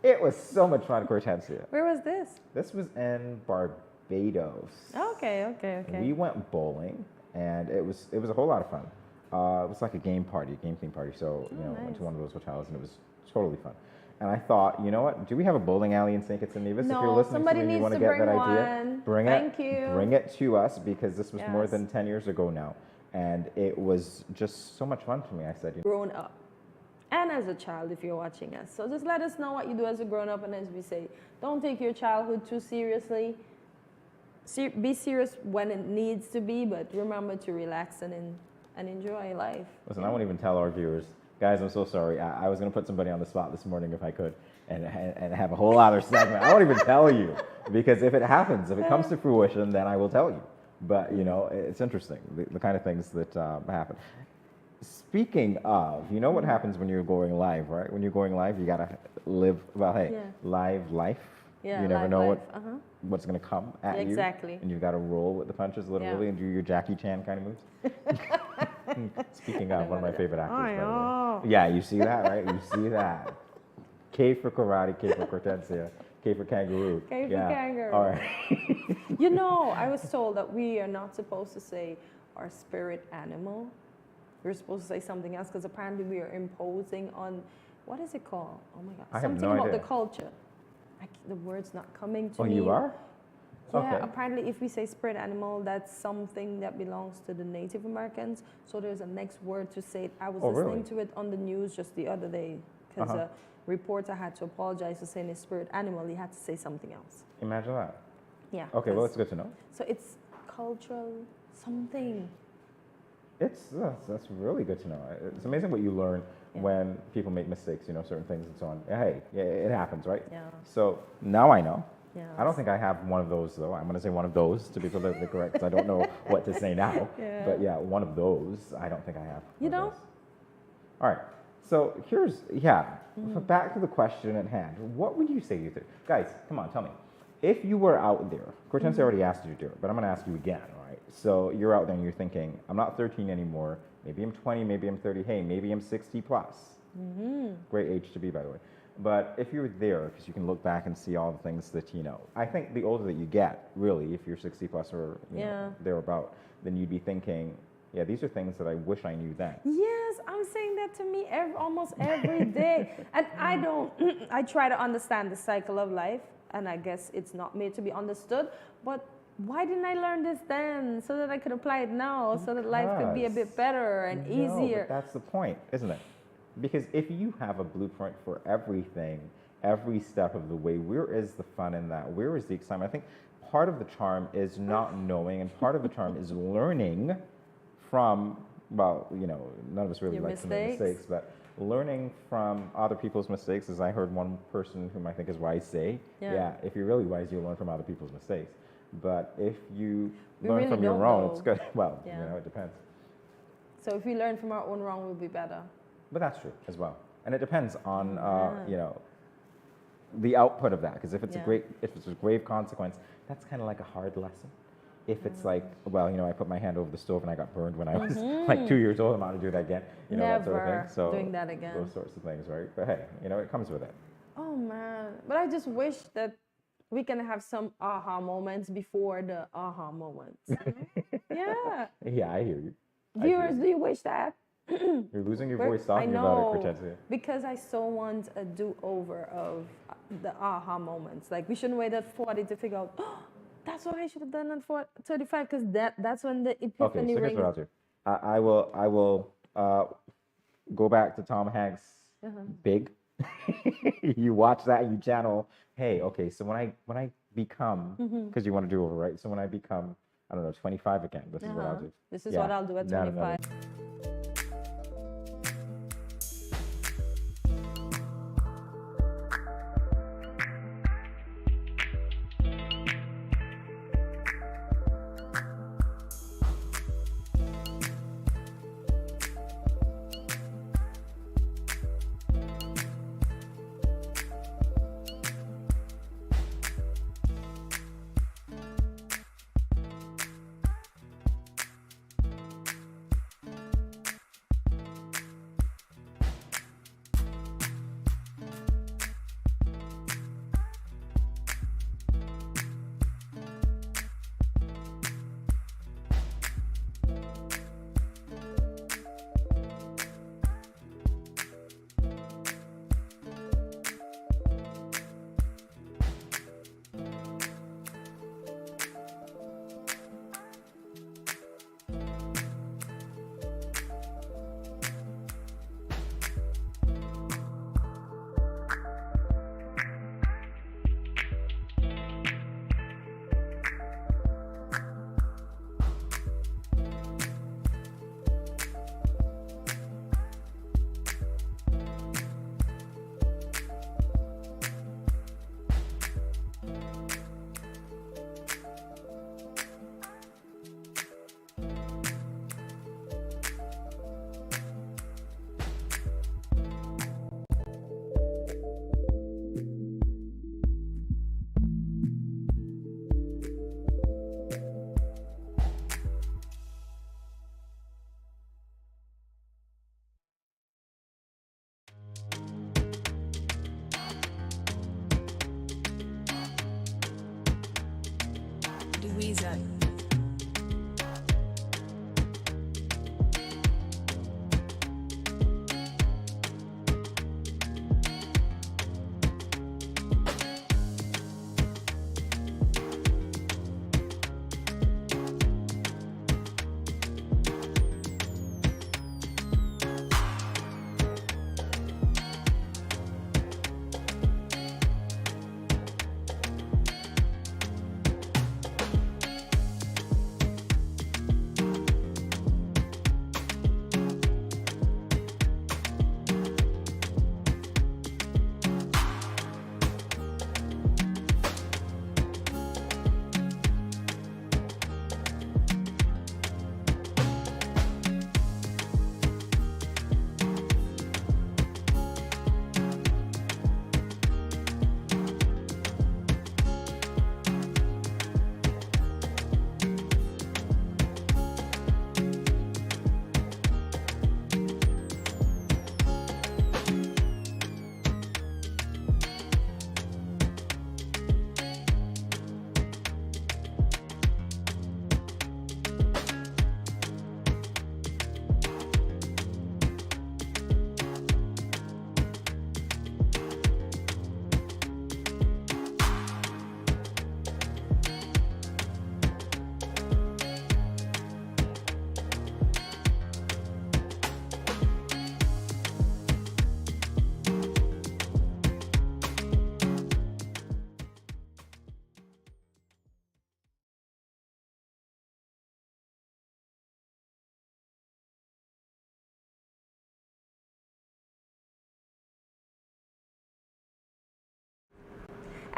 It was so much fun, Cortensia. Where was this? This was in Barbados. Okay. We went bowling, and it was a whole lot of fun. It was like a game theme party. So went to one of those hotels, and it was totally fun. And I thought, you know what? Do we have a bowling alley in St. Kitts and Nevis? No, if you're listening somebody to me, you needs want to to get bring that idea, one. bring Thank it. you. Bring it to us because this was more Yes. than 10 years ago now, and it was just so much fun for me. I said, Grown up. And as a child, if you're watching us. So just let us know what you do as a grown-up, and as we say, don't take your childhood too seriously. Be serious when it needs to be, but remember to relax and enjoy life. Listen, I won't even tell our viewers. Guys, I'm so sorry. I was going to put somebody on the spot this morning if I could and have a whole other segment. I won't even tell you because if it happens, if it comes to fruition, then I will tell you. But, you know, it's interesting, the kind of things that happen. Speaking of, you know what happens when you're going live, right? When you're going live, you got to live, well, hey, live life. Yeah, you never live know life. what's going to come at you. Exactly. And you've got to roll with the punches literally and do your Jackie Chan kind of moves. Speaking of, one of my favorite actors, by the way. Yeah, you see that, right? You see that. K for karate, K for Cortensia, K for kangaroo. K for kangaroo. All right. You know, I was told that we are not supposed to say our spirit animal. We're supposed to say something else because apparently we are imposing on, what is it called? Oh my God. I have something no about idea. the culture. The word's not coming to Oh, me. you are? Yeah, Okay. apparently if we say spirit animal, that's something that belongs to the Native Americans. So there's a next word to say it. I was listening to it on the news just the other day because a reporter had to apologize for saying a spirit animal. He had to say something else. Imagine that. Yeah. Okay, well, it's good to know. So it's cultural something. That's really good to know. It's amazing what you learn when people make mistakes, you know, certain things and so on. Hey, yeah, it happens, right? Yeah. So now I know. Yeah. I don't think I have one of those, though. I'm going to say one of those to be politically correct because I don't know what to say now. Yeah. But yeah, one of those, I don't think I have. You know? All right. So here's, back to the question at hand. What would you say you did? Guys, come on, tell me. If you were out there, Cortensia already asked you to do it, but I'm going to ask you again, all right? So you're out there and you're thinking, I'm not 13 anymore. Maybe I'm 20, maybe I'm 30. Hey, maybe I'm 60 plus. Great age to be, by the way. But if you're there, because you can look back and see all the things that you know. I think the older that you get, really, if you're 60 plus or you know, thereabout, then you'd be thinking, yeah, these are things that I wish I knew then. Yes, I'm saying that to me almost every day. And I try to understand the cycle of life, and I guess it's not made to be understood, but why didn't I learn this then so that I could apply it now so that life could be a bit better and easier? But that's the point, isn't it? Because if you have a blueprint for everything, every step of the way, where is the fun in that? Where is the excitement? I think part of the charm is not knowing, and part of the charm is learning from, well, you know, none of us really like to make mistakes, but learning from other people's mistakes, as I heard one person whom I think is wise say, if you're really wise, you'll learn from other people's mistakes. But if you learn from your own, it's good. Well, you know, it depends. So if we learn from our own wrong, we'll be better. But that's true as well. And it depends on, you know, the output of that. Because if it's a grave consequence, that's kind of like a hard lesson. If it's like, well, you know, I put my hand over the stove and I got burned when I was like 2 years old, I'm not going to do that again. You know, that sort of thing. So doing that again. Those sorts of things, right? But hey, you know, it comes with it. Oh, man. But I just wish that we can have some aha moments before the aha moments. Yeah. Yeah, I hear you. Viewers, do you wish that? You're losing your voice talking about it, Cortensia. Because I so want a do-over of the aha moments. Like, we shouldn't wait at 40 to figure out, oh, that's what I should have done at 35, because that's when the epiphany Okay, so here's rings. what I'll do. I will go back to Tom Hanks' Big. You watch that and you channel, hey, okay, so when I become, because you want to do over, right? So when I become, I don't know, 25 again, this is what I'll do. This is what I'll do at 25.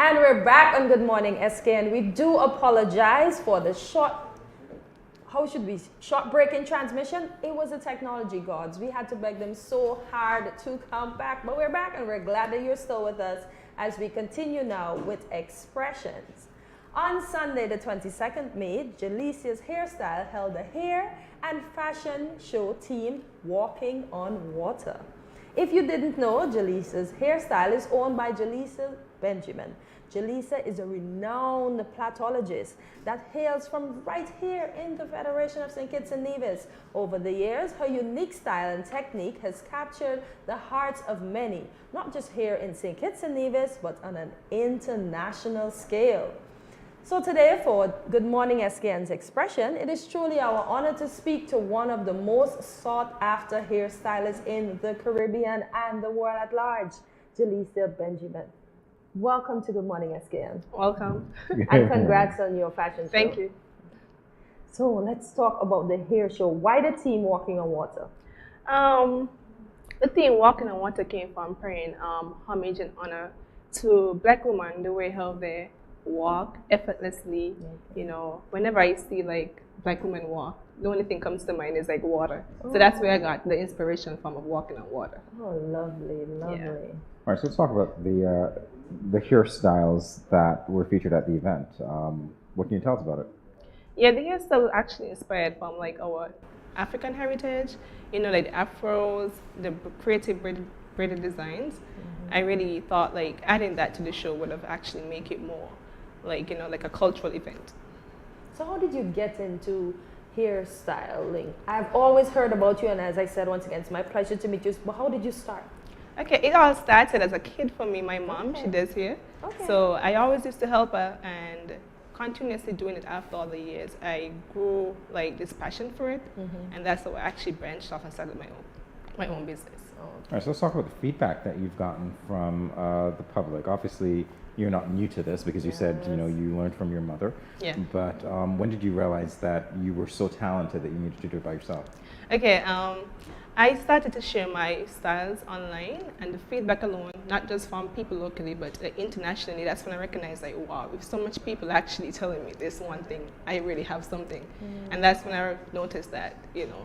And we're back on Good Morning SKN. We do apologize for the short break in transmission. It was the technology gods. We had to beg them so hard to come back, but we're back and we're glad that you're still with us as we continue now with expressions. On Sunday, the 22nd May, Jalicia's Hairstyle held a hair and fashion show themed Walking on Water. If you didn't know, Jalicia's Hairstyle is owned by Jalicia Benjamin. Jalicia is a renowned platologist that hails from right here in the Federation of St. Kitts and Nevis. Over the years, her unique style and technique has captured the hearts of many, not just here in St. Kitts and Nevis, but on an international scale. So today for Good Morning SKN's expression, it is truly our honor to speak to one of the most sought after hairstylists in the Caribbean and the world at large, Jalicia Benjamin. Welcome to Good Morning SKN. Welcome. And congrats on your fashion show. Thank you. So let's talk about the hair show. Why the theme Walking on Water? The theme Walking on Water came from paying homage and honor to Black women, the way how they walk effortlessly. You know, whenever I see like Black women walk, the only thing comes to mind is like water. So that's where I got the inspiration from, of walking on water. Oh, lovely, lovely. Yeah. All right, so let's talk about the hairstyles that were featured at the event. What can you tell us about it? Yeah, the hairstyle was actually inspired from like our African heritage, you know, like the afros, the creative braided designs. I really thought like adding that to the show would have actually make it more like, you know, like a cultural event. So how did you get into hairstyling? I've always heard about you, and as I said, once again, it's my pleasure to meet you, but how did you start? Okay, it all started as a kid for me. My mom, she does hair. Okay. So I always used to help her, and continuously doing it after all the years, I grew like this passion for it, and that's how I actually branched off and started my own business. All right, so let's talk about the feedback that you've gotten from the public. Obviously, you're not new to this because you said, you know, you learned from your mother. Yeah. But when did you realize that you were so talented that you needed to do it by yourself? Okay, I started to share my styles online, and the feedback alone, not just from people locally, but internationally, that's when I recognized, like, wow, with so much people actually telling me this one thing, I really have something. And that's when I noticed that, you know,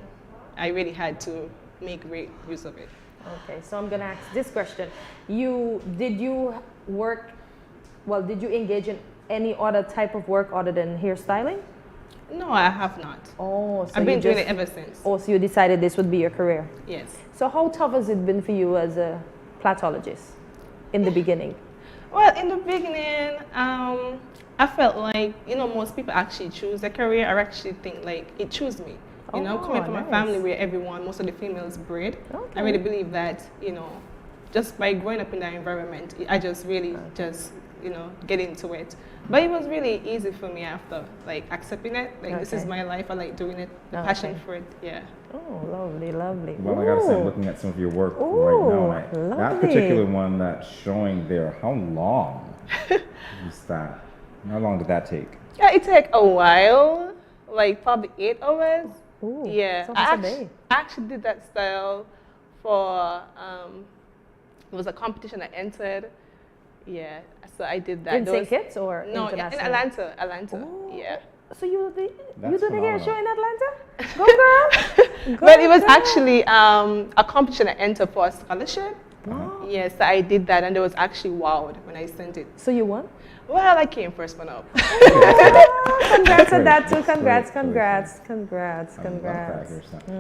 I really had to make great use of it. Okay, so I'm going to ask this question. Did you engage in any other type of work other than hairstyling? No, I have not. Oh, so I've been doing it ever since. Oh, so you decided this would be your career? Yes. So how tough has it been for you as a platologist in the beginning? Well, in the beginning, I felt like, you know, most people actually choose a career. I actually think like it chose me. You know, coming from a family where most of the females braid, I really believe that, you know, just by growing up in that environment, I just really you know, get into it. But it was really easy for me after, like, accepting it. Like, this is my life. I like doing it. The passion for it, yeah. Oh, lovely, lovely. Well, I gotta say, I'm looking at some of your work right now. That particular one that's showing there, how long is that? How long did that take? Yeah, it took a while, like probably 8 hours. Ooh, yeah, I actually did that style for, it was a competition I entered. Yeah, so I did that. In St. Kitts or international? In Atlanta, yeah. So you did the hair show in Atlanta? Go girl! But it was actually a competition I entered for a scholarship. Wow. Yes, so I did that, and it was actually wowed when I sent it. So you won? Well, I came first one up. Congrats on that too. Congrats.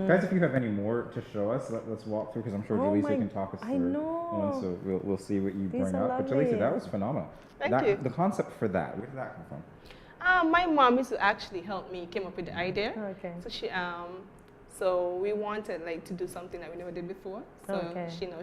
Guys, if you have any more to show us, let's walk through, because I'm sure Jalicia can talk us through one, so we'll see what you bring up. But Jalicia, that was phenomenal. Thank you. The concept for that, where did that come from? My mom used to actually help me, came up with the idea. Okay. So she, so we wanted like to do something that we never did before. So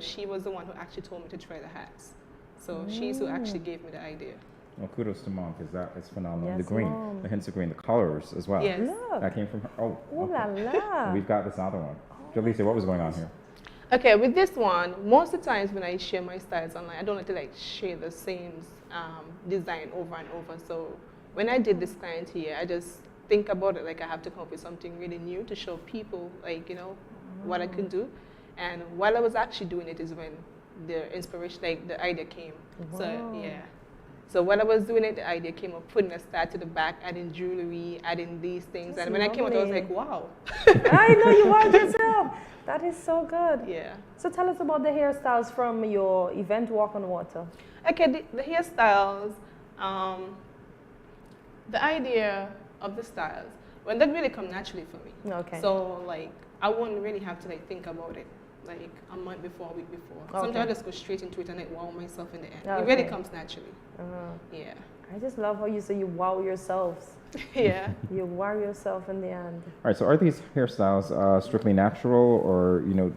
she was the one who actually told me to try the hats. So she's who actually gave me the idea. Well, kudos to Mom, because that is phenomenal. Yes, the green, Mom. The hints of green, the colors as well. Yes. That came from her. Oh, ooh la la. We've got this other one. Jalicia, what was going on here? Okay, with this one, most of the times when I share my styles online, I don't like to like share the same design over and over. So when I did this client here, I just think about it like I have to come up with something really new to show people, like, you know, what I could do. And while I was actually doing it is when the inspiration, like the idea came. Wow. So yeah. So when I was doing it, the idea came of putting a style to the back, adding jewelry, adding these things. That's and when I came out, I was lovely. like, wow. I know you are yourself. That is so good. Yeah. So tell us about the hairstyles from your event Walk on Water. Okay, the hairstyles, the idea of the styles, well, that really come naturally for me. Okay. So like, I wouldn't really have to like think about it like a month before, a week before. Sometimes I just go straight into it and like wow myself in the end. It really comes naturally. Yeah. I just love how you say you wow yourselves. Yeah. You wow yourself in the end. All right, so are these hairstyles strictly natural or, you know,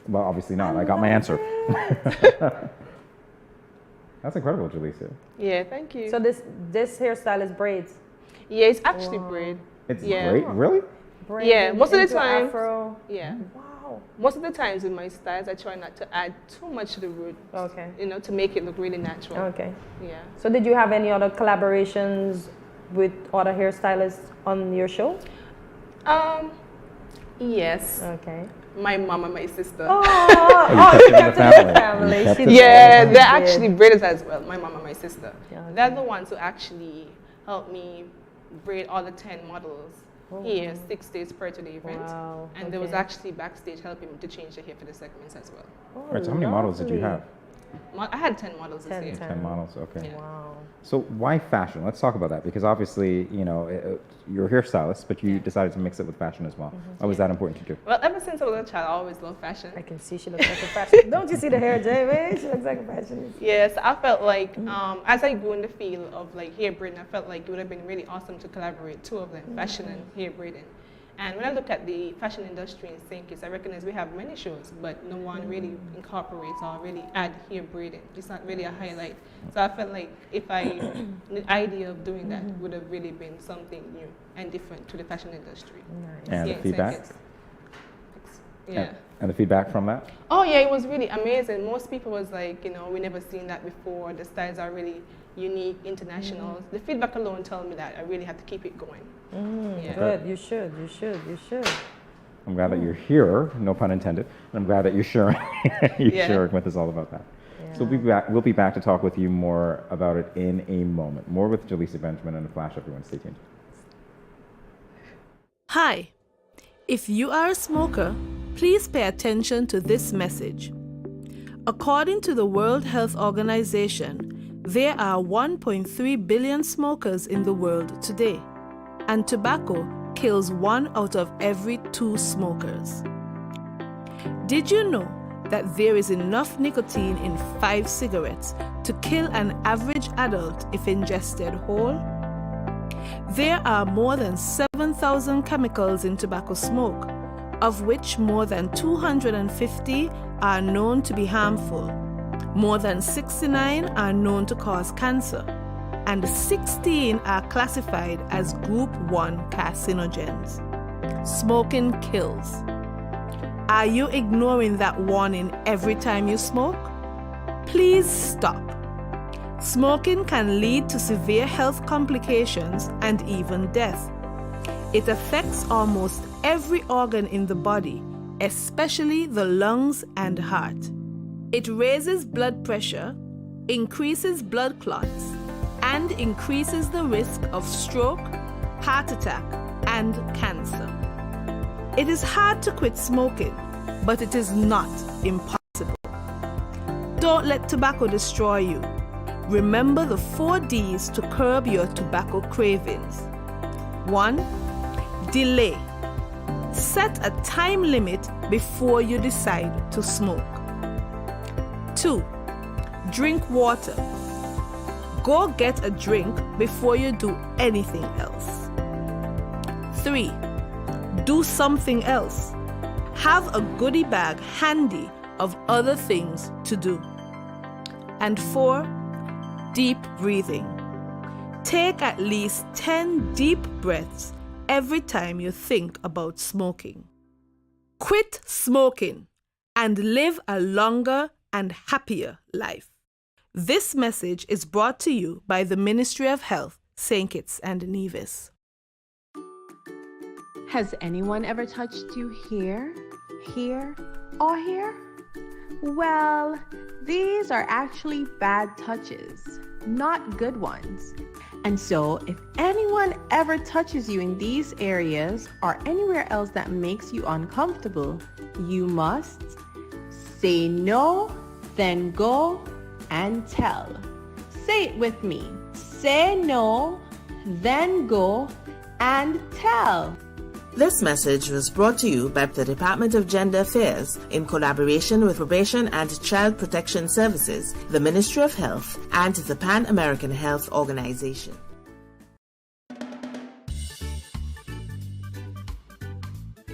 well, obviously not. I got my answer. That's incredible, Jaleesa. Yeah, thank you. So this hairstyle is braids? Yeah, it's actually braid. It's braid? Really? Braid Yeah, most of the into time. Afro. Yeah. Wow. Most of the times with my styles, I try not to add too much to the root. Okay. You know, to make it look really natural. Okay. Yeah. So did you have any other collaborations with other hairstylists on your show? Yes. Okay. My mom and my sister. Oh, you kept it in the family. Yeah, they're actually braiders as well, my mom and my sister. They're the ones who actually helped me braid all the 10 models here 6 days prior to the event. Wow. And there was actually backstage helping me to change the hair for the segments as well. All right, so how many models did you have? I had 10 models this year. 10 models, okay. Yeah. Wow. So why fashion? Let's talk about that because obviously, you know, you're a hairstylist, but you decided to mix it with fashion as well. Why was that important to do? Well, ever since I was a child, I always loved fashion. I can see she looks like a fashion. Don't you see the hair, Jamie? She looks like a fashionista. Yes, I felt like as I grew in the field of like hair braiding, I felt like it would have been really awesome to collaborate two of them, fashion and hair braiding. And when I look at the fashion industry in St. Kitts, I recognize we have many shows, but no one really incorporates or really add hair braiding. It's not really a highlight. So I felt like the idea of doing that would have really been something new and different to the fashion industry. And the feedback? Yeah. And the feedback from that? Oh yeah, it was really amazing. Most people was like, you know, we never seen that before. The styles are really unique, international. The feedback alone told me that I really have to keep it going. Good, you should. I'm glad that you're here, no pun intended. And I'm glad that you're sharing, sharing with us all about that. So we'll be back to talk with you more about it in a moment. More with Jaleesa Benjamin and a flash, everyone. Stay tuned. Hi. If you are a smoker, please pay attention to this message. According to the World Health Organization, there are 1.3 billion smokers in the world today, and tobacco kills 1 out of every 2 smokers. Did you know that there is enough nicotine in 5 cigarettes to kill an average adult if ingested whole? There are more than 7,000 chemicals in tobacco smoke, of which more than 250 are known to be harmful. More than 69 are known to cause cancer, and 16 are classified as Group 1 carcinogens. Smoking kills. Are you ignoring that warning every time you smoke? Please stop. Smoking can lead to severe health complications and even death. It affects almost every organ in the body, especially the lungs and heart. It raises blood pressure, increases blood clots, and increases the risk of stroke, heart attack, and cancer. It is hard to quit smoking, but it is not impossible. Don't let tobacco destroy you. Remember the 4 Ds to curb your tobacco cravings. 1. Delay. Set a time limit before you decide to smoke. 2. Drink water. Go get a drink before you do anything else. 3. Do something else. Have a goodie bag handy of other things to do. And 4. Deep breathing. Take at least 10 deep breaths every time you think about smoking. Quit smoking and live a longer and happier life. This message is brought to you by the Ministry of Health, St. Kitts and Nevis. Has anyone ever touched you here, here, or here? Well, these are actually bad touches. not good ones. And so, if anyone ever touches you in these areas or anywhere else that makes you uncomfortable, you must say no, then go and tell. Say it with me. Say no, then go and tell. This message was brought to you by the Department of Gender Affairs in collaboration with Probation and Child Protection Services, the Ministry of Health, and the Pan American Health Organization.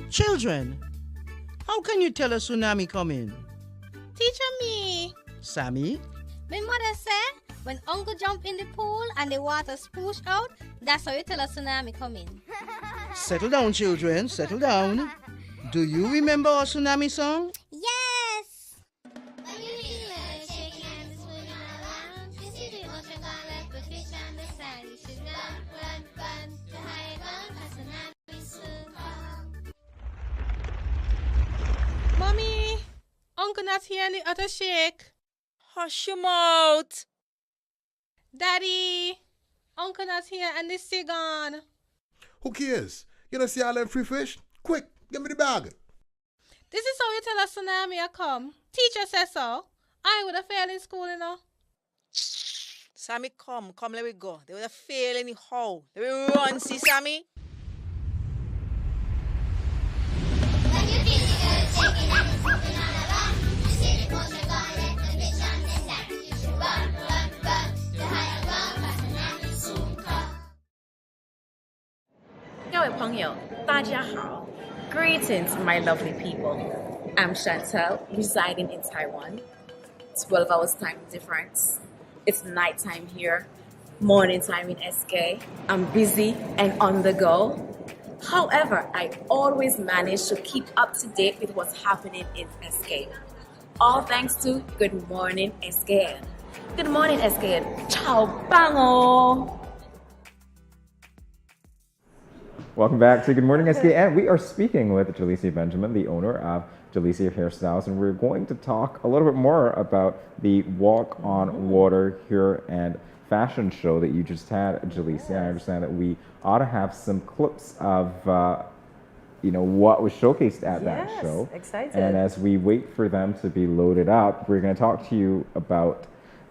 Children, how can you tell a tsunami coming? Teacher me. Sammy? My mother said when uncle jump in the pool and the water spoosh out, that's how you tell a tsunami coming. Settle down, children, settle down. Do you remember our tsunami song? Yes! When you feel like shaking and swimming around, you see the ocean gone left with fish on the sand. You should run, the higher ground, a tsunami soon come. Mommy, uncle not here and the other shake. Hush your mouth. Daddy, uncle not here and the sea gone. Who cares? You don't see all them free fish? Quick, give me the bag. This is how you tell a tsunami a come. Teacher says so. I would have failed in school, you know. Sammy, come, let me go. They would have failed anyhow. Let me run, see, Sammy. When you feel the earth shaking and it's moving all around, you see the ocean gone left with fish on the sand. You should run, the higher ground, a tsunami soon come. 各位朋友，大家好. Greetings, my lovely people. I'm Chantel, residing in Taiwan. 12 hours time difference. It's nighttime here, morning time in SK. I'm busy and on the go. However, I always manage to keep up to date with what's happening in SK. All thanks to Good Morning SKN. Good morning SKN. Ciao bango. Welcome back to Good Morning SKN. We are speaking with Jaleesa Benjamin, the owner of Jaleesa Hairstyles, and we're going to talk a little bit more about the Walk on Water Hair and Fashion show that you just had, Jaleesa. I understand that we ought to have some clips of, what was showcased at that show. Excited. And as we wait for them to be loaded up, we're going to talk to you about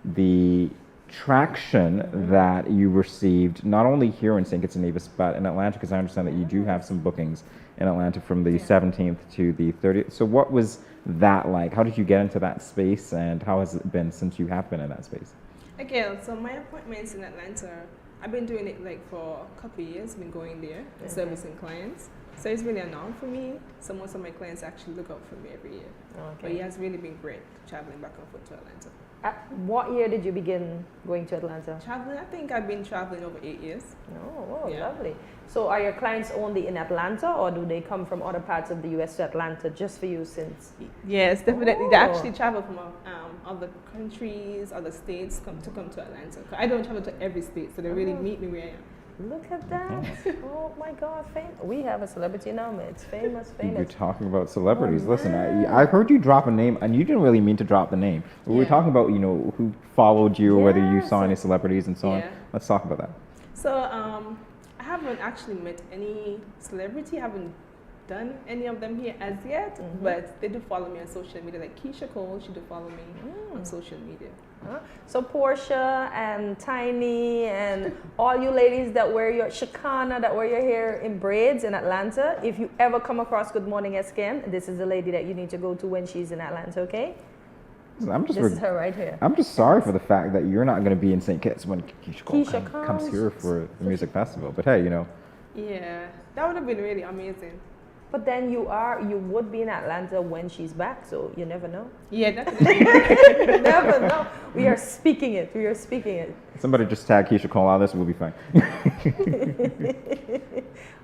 the traction that you received not only here in St. Kitts and Nevis but in Atlanta, because I understand that you do have some bookings in Atlanta from the 17th to the 30th. So what was that like? How did you get into that space, and how has it been since you have been in that space? Okay, so my appointments in Atlanta, I've been doing it like for a couple of years, been going there, servicing clients. So it's really a norm for me. So most of my clients actually look out for me every year. Okay. But it has really been great traveling back and forth to Atlanta. What year did you begin going to Atlanta? Traveling, I think I've been traveling over 8 years. Oh, lovely. So are your clients only in Atlanta, or do they come from other parts of the U.S. to Atlanta just for you since? Yes, definitely. They actually travel from other countries, other states to come to Atlanta. I don't travel to every state, so they really meet me where I am. Look at that. Oh my God, we have a celebrity now, it's famous. You're talking about celebrities. Listen, I heard you drop a name, and you didn't really mean to drop the name. We were talking about, who followed you, or whether you saw any celebrities and so on. Let's talk about that. So I haven't actually met any celebrity. I haven't done any of them here as yet, but they do follow me on social media. Like Keisha Cole, she do follow me on social media. So Portia and Tiny and all you ladies that wear your Shakana, that wear your hair in braids in Atlanta, if you ever come across Good Morning SKN, this is the lady that you need to go to when she's in Atlanta, okay? This is her right here. I'm just sorry for the fact that you're not going to be in St. Kitts when Keisha Cole comes here for the music festival. But hey, Yeah, that would have been really amazing. But then you would be in Atlanta when she's back, so you never know. Yeah, definitely. Never know. We are speaking it. Somebody just tag Keisha Cole on this, we'll be fine.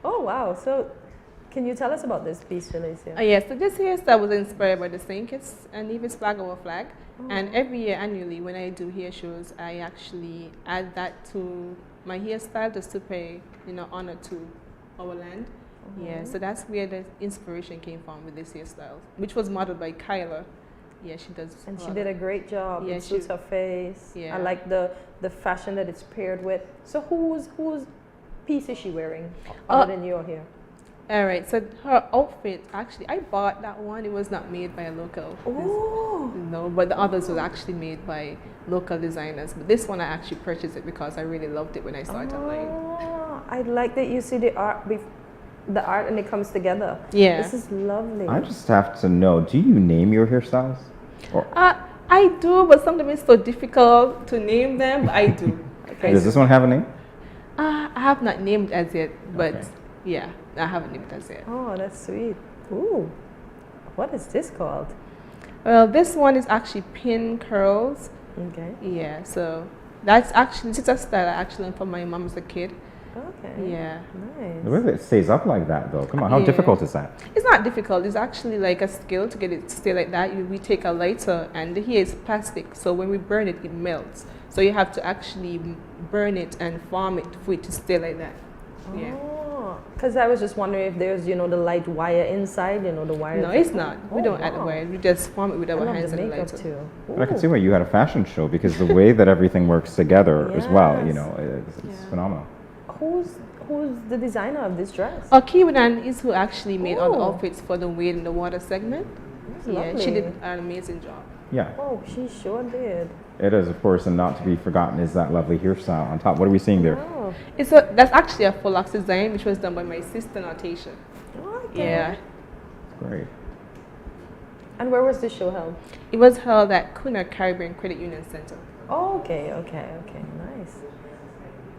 Oh, wow. So can you tell us about this piece, Jaleesa? Yes, so this hairstyle was inspired by the St. Kitts and Nevis flag, our flag. And every year, annually, when I do hair shows, I actually add that to my hairstyle just to pay, honor to our land. Yeah, so that's where the inspiration came from with this hairstyle, which was modeled by Kyla. Yeah, she does. And she did a great job. Yeah, it suits her face. Yeah. I like the fashion that it's paired with. So whose piece is she wearing other than your hair? All right, so her outfit, actually, I bought that one. It was not made by a local. Oh. No, but the others was actually made by local designers. But this one, I actually purchased it because I really loved it when I saw it online. I like that you see the art and it comes together. Yeah. This is lovely. I just have to know, do you name your hairstyles? Or I do, but sometimes it's so difficult to name them. But I do. does this one have a name? I have not named as yet, but yeah, I haven't named as yet. Oh, that's sweet. Ooh, what is this called? Well, this one is actually pin curls. Okay. Yeah, so that's actually, it's a style I actually learned from my mom as a kid. Okay. Yeah. Nice. The way that it stays up like that, though, come on, how Yeah. difficult is that? It's not difficult. It's actually like a skill to get it to stay like that. We take a lighter, and the hair is plastic, so when we burn it, it melts. So you have to actually burn it and form it for it to stay like that. Yeah. Oh, because I was just wondering if there's, the light wire inside, the wire. No, it's not. We don't add the wire. We just form it with our hands the and makeup lighter. too. But I can see why you had a fashion show, because the way that everything works together as well, it's phenomenal. Who's the designer of this dress? Kiwanan is who actually made all the outfits for the Wade in the Water segment. That's She did lovely. an amazing job. Yeah. Oh, she sure did. It is, of course, and not to be forgotten is that lovely hairstyle on top. What are we seeing there? Oh. That's actually a full locks design, which was done by my sister Natasha. Okay. Yeah. Great. And where was this show held? It was held at Kuna Caribbean Credit Union Center. Oh, okay, nice.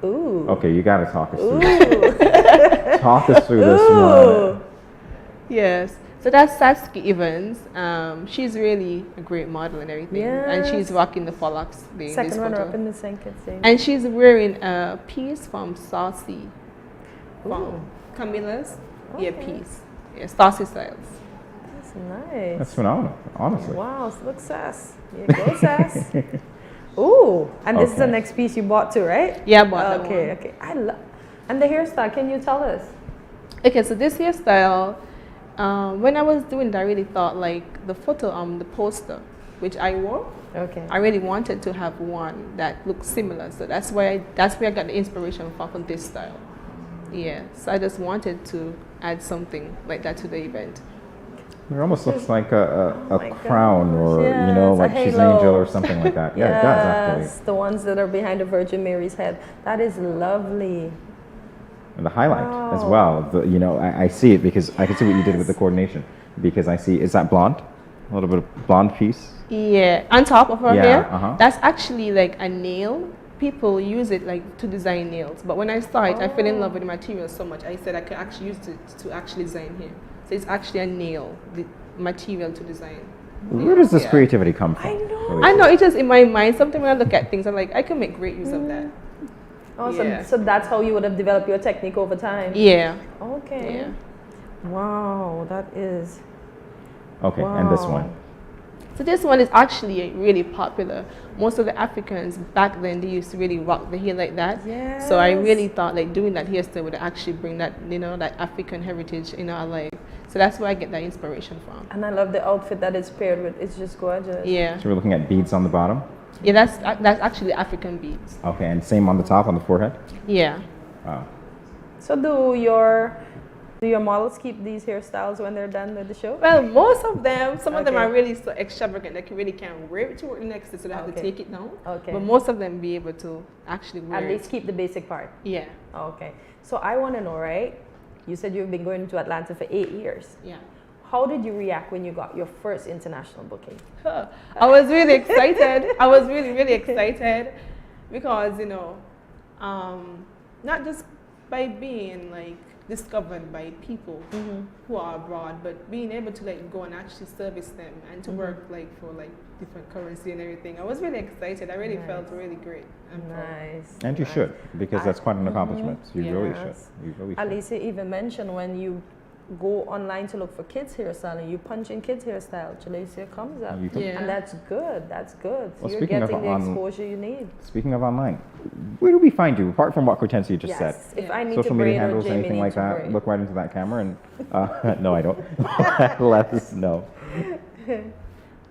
Ooh. Okay, you got to talk us through this. Talk us through this one. Yes. So that's Saskia Evans. She's really a great model and everything. And she's rocking the Follocks. Second runner-up in the St. Kitts. And she's wearing a piece from Saucy. From Camilla's. Yeah, piece. Yeah, Saucy Styles. That's nice. That's phenomenal, honestly. Wow, look, Sass. Here you go, Sass. Ooh, and this is the next piece you bought too, right? Yeah, I bought that one. Okay. And the hairstyle, can you tell us? Okay, so this hairstyle, when I was doing it, I really thought like the photo on the poster, which I wore. Okay. I really wanted to have one that looked similar, so that's where I got the inspiration from this style. Yeah, so I just wanted to add something like that to the event. It almost looks like a crown, or like she's an angel or something like that. Yeah, it does actually. The ones that are behind the Virgin Mary's head. That is lovely. And the highlight as well. I see it because I can see what you did with the coordination. Because I see, is that blonde? A little bit of blonde piece. Yeah, on top of her hair. Uh-huh. That's actually like a nail. People use it like to design nails, but when I saw it, I fell in love with the material so much. I said I could actually use it to actually design hair. So it's actually a nail, the material to design. Where does this creativity come from? I know, it's just in my mind. Sometimes when I look at things, I'm like, I can make great use of that. Awesome. So that's how you would have developed your technique over time? Yeah. Okay. Yeah. Wow, that is. Okay, and this one? So this one is actually really popular. Most of the Africans back then, they used to really rock the hair like that. Yes. So I really thought like doing that hairstyle would actually bring that, that African heritage in our life. So that's where I get that inspiration from. And I love the outfit that it's paired with. It's just gorgeous. Yeah. So we're looking at beads on the bottom? Yeah, that's actually African beads. Okay, and same on the top, on the forehead? Yeah. Wow. So do your models keep these hairstyles when they're done with the show? Well, most of them, some of them are really so extravagant that you really can't wear it to work next to, so they have to take it down. Okay. But most of them be able to actually wear At least keep the basic part. Yeah. Okay. So I want to know, right? You said you've been going to Atlanta for 8 years. Yeah. How did you react when you got your first international booking? I was really excited. I was really, really excited because, not just by being like discovered by people who are abroad, but being able to like go and actually service them and to work like for like different currency and everything. I was really excited. I really felt really great. Nice. And you should, because that's quite an accomplishment. You really should. You really should. Alicia even mentioned when you go online to look for kids hairstyle and you punch in kids hairstyle, Jalacia comes up. And that's good. That's good. So Well, you're speaking getting of the exposure you need. Speaking of online, where do we find you, apart from what Cortensia you just said? If I need Social to media braid or handles, Jamie anything like needs to that, braid. look right into that camera and, no, I don't. Let us know.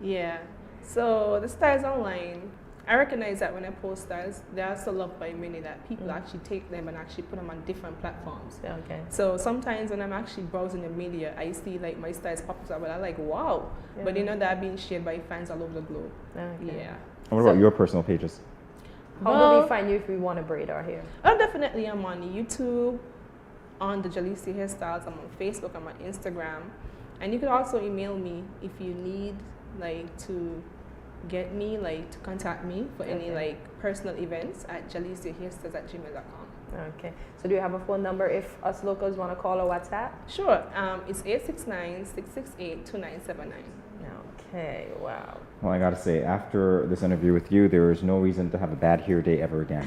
Yeah. So the styles online, I recognize that when I post styles, they are so loved by many that people actually take them and actually put them on different platforms. Okay. So sometimes when I'm actually browsing the media, I see like my styles pop up and I'm like, wow. Yeah. But you know, they're being shared by fans all over the globe. Okay. Yeah. And what about your personal pages? How do we find you if we want to braid our hair? Oh, definitely. I'm on YouTube, on the Jalisi Hairstyles. I'm on Facebook. I'm on Instagram. And you can also email me if you need like to get me, like to contact me for any like personal events at jalisihairstyles@gmail.com. Okay. So do you have a phone number if us locals want to call or WhatsApp? Sure. It's 869-668-2979. Okay. Wow. Well, I gotta say, after this interview with you, there is no reason to have a bad hair day ever again.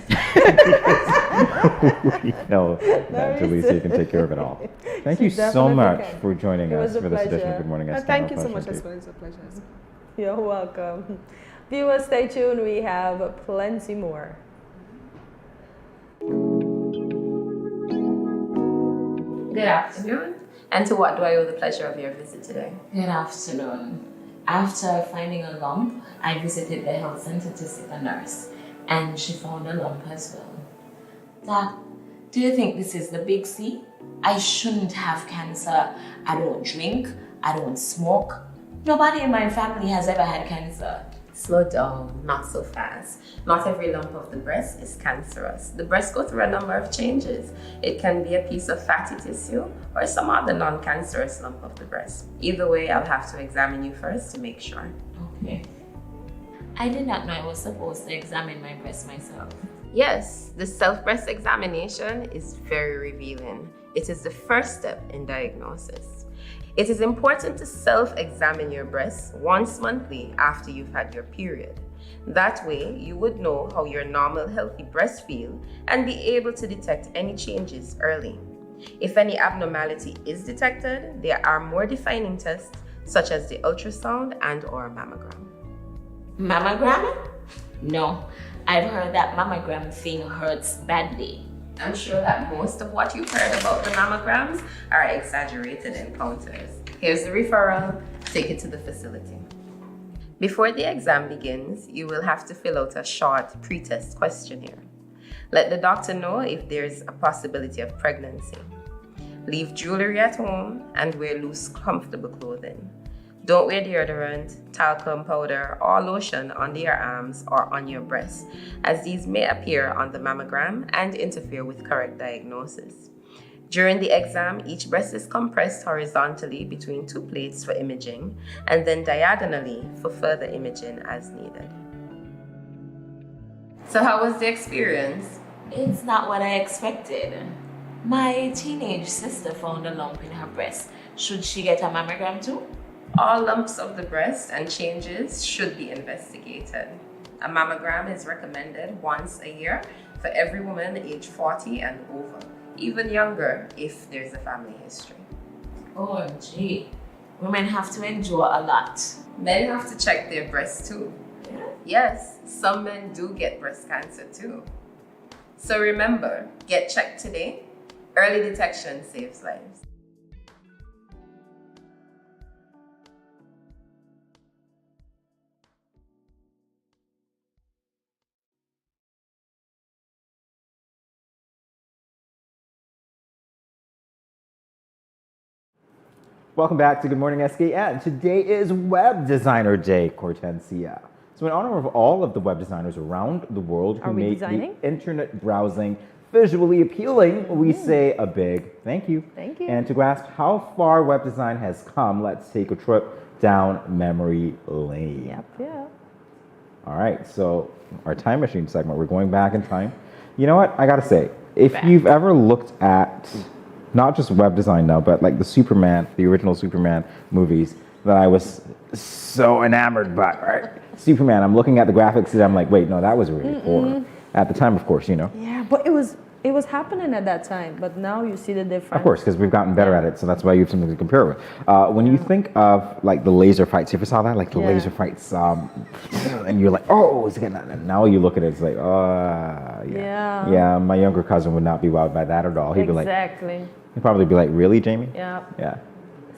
We know that Jalisa can take care of it all. Thank you so much for joining us for this edition of Good Morning SKN. Thank you so much as well. It's a pleasure. You're welcome. Viewers, stay tuned. We have plenty more. Good afternoon. And to what do I owe the pleasure of your visit today? Good afternoon. After finding a lump, I visited the health center to see a nurse, and she found a lump as well. Doc, do you think this is the big C? I shouldn't have cancer. I don't drink. I don't smoke. Nobody in my family has ever had cancer. Slow down, not so fast. Not every lump of the breast is cancerous. The breast goes through a number of changes. It can be a piece of fatty tissue or some other non-cancerous lump of the breast. Either way, I'll have to examine you first to make sure. Okay. I did not know I was supposed to examine my breast myself. Yes, the self-breast examination is very revealing. It is the first step in diagnosis. It is important to self-examine your breasts once monthly after you've had your period. That way, you would know how your normal, healthy breasts feel and be able to detect any changes early. If any abnormality is detected, there are more defining tests such as the ultrasound and/or mammogram. Mammogram? No, I've heard that mammogram thing hurts badly. I'm sure that most of what you've heard about the mammograms are exaggerated encounters. Here's the referral. Take it to the facility. Before the exam begins, you will have to fill out a short pre-test questionnaire. Let the doctor know if there's a possibility of pregnancy. Leave jewelry at home and wear loose, comfortable clothing. Don't wear deodorant, talcum powder, or lotion under your arms or on your breasts, as these may appear on the mammogram and interfere with correct diagnosis. During the exam, each breast is compressed horizontally between two plates for imaging, and then diagonally for further imaging as needed. So how was the experience? It's not what I expected. My teenage sister found a lump in her breast. Should she get a mammogram too? All lumps of the breast and changes should be investigated. A mammogram is recommended once a year for every woman aged 40 and over, even younger if there's a family history. OMG, women have to endure a lot. Men have to check their breasts too. Yes, some men do get breast cancer too. So remember, get checked today. Early detection saves lives. Welcome back to Good Morning SKN. Today is Web Designer Day, Cortensia. So in honor of all of the web designers around the world who make the internet browsing visually appealing, we say a big thank you. Thank you. And to grasp how far web design has come, let's take a trip down memory lane. Yep, yeah. All right, so our time machine segment, we're going back in time. You know what, I gotta say, if you've ever looked at not just web design now, but like the original Superman movies that I was so enamored by, right? Superman, I'm looking at the graphics and I'm like, wait, no, that was really poor. At the time, of course, you know. Yeah, but it was happening at that time, but now you see the difference. Of course, because we've gotten better at it, so that's why you have something to compare with. When you think of like the laser fights, you ever saw that? Like the laser fights, and you're like, oh, it's getting that. Now you look at it, it's like, yeah, my younger cousin would not be wowed by that at all. He'd be like, exactly. he'd probably be like, really, Jamie? Yeah. Yeah.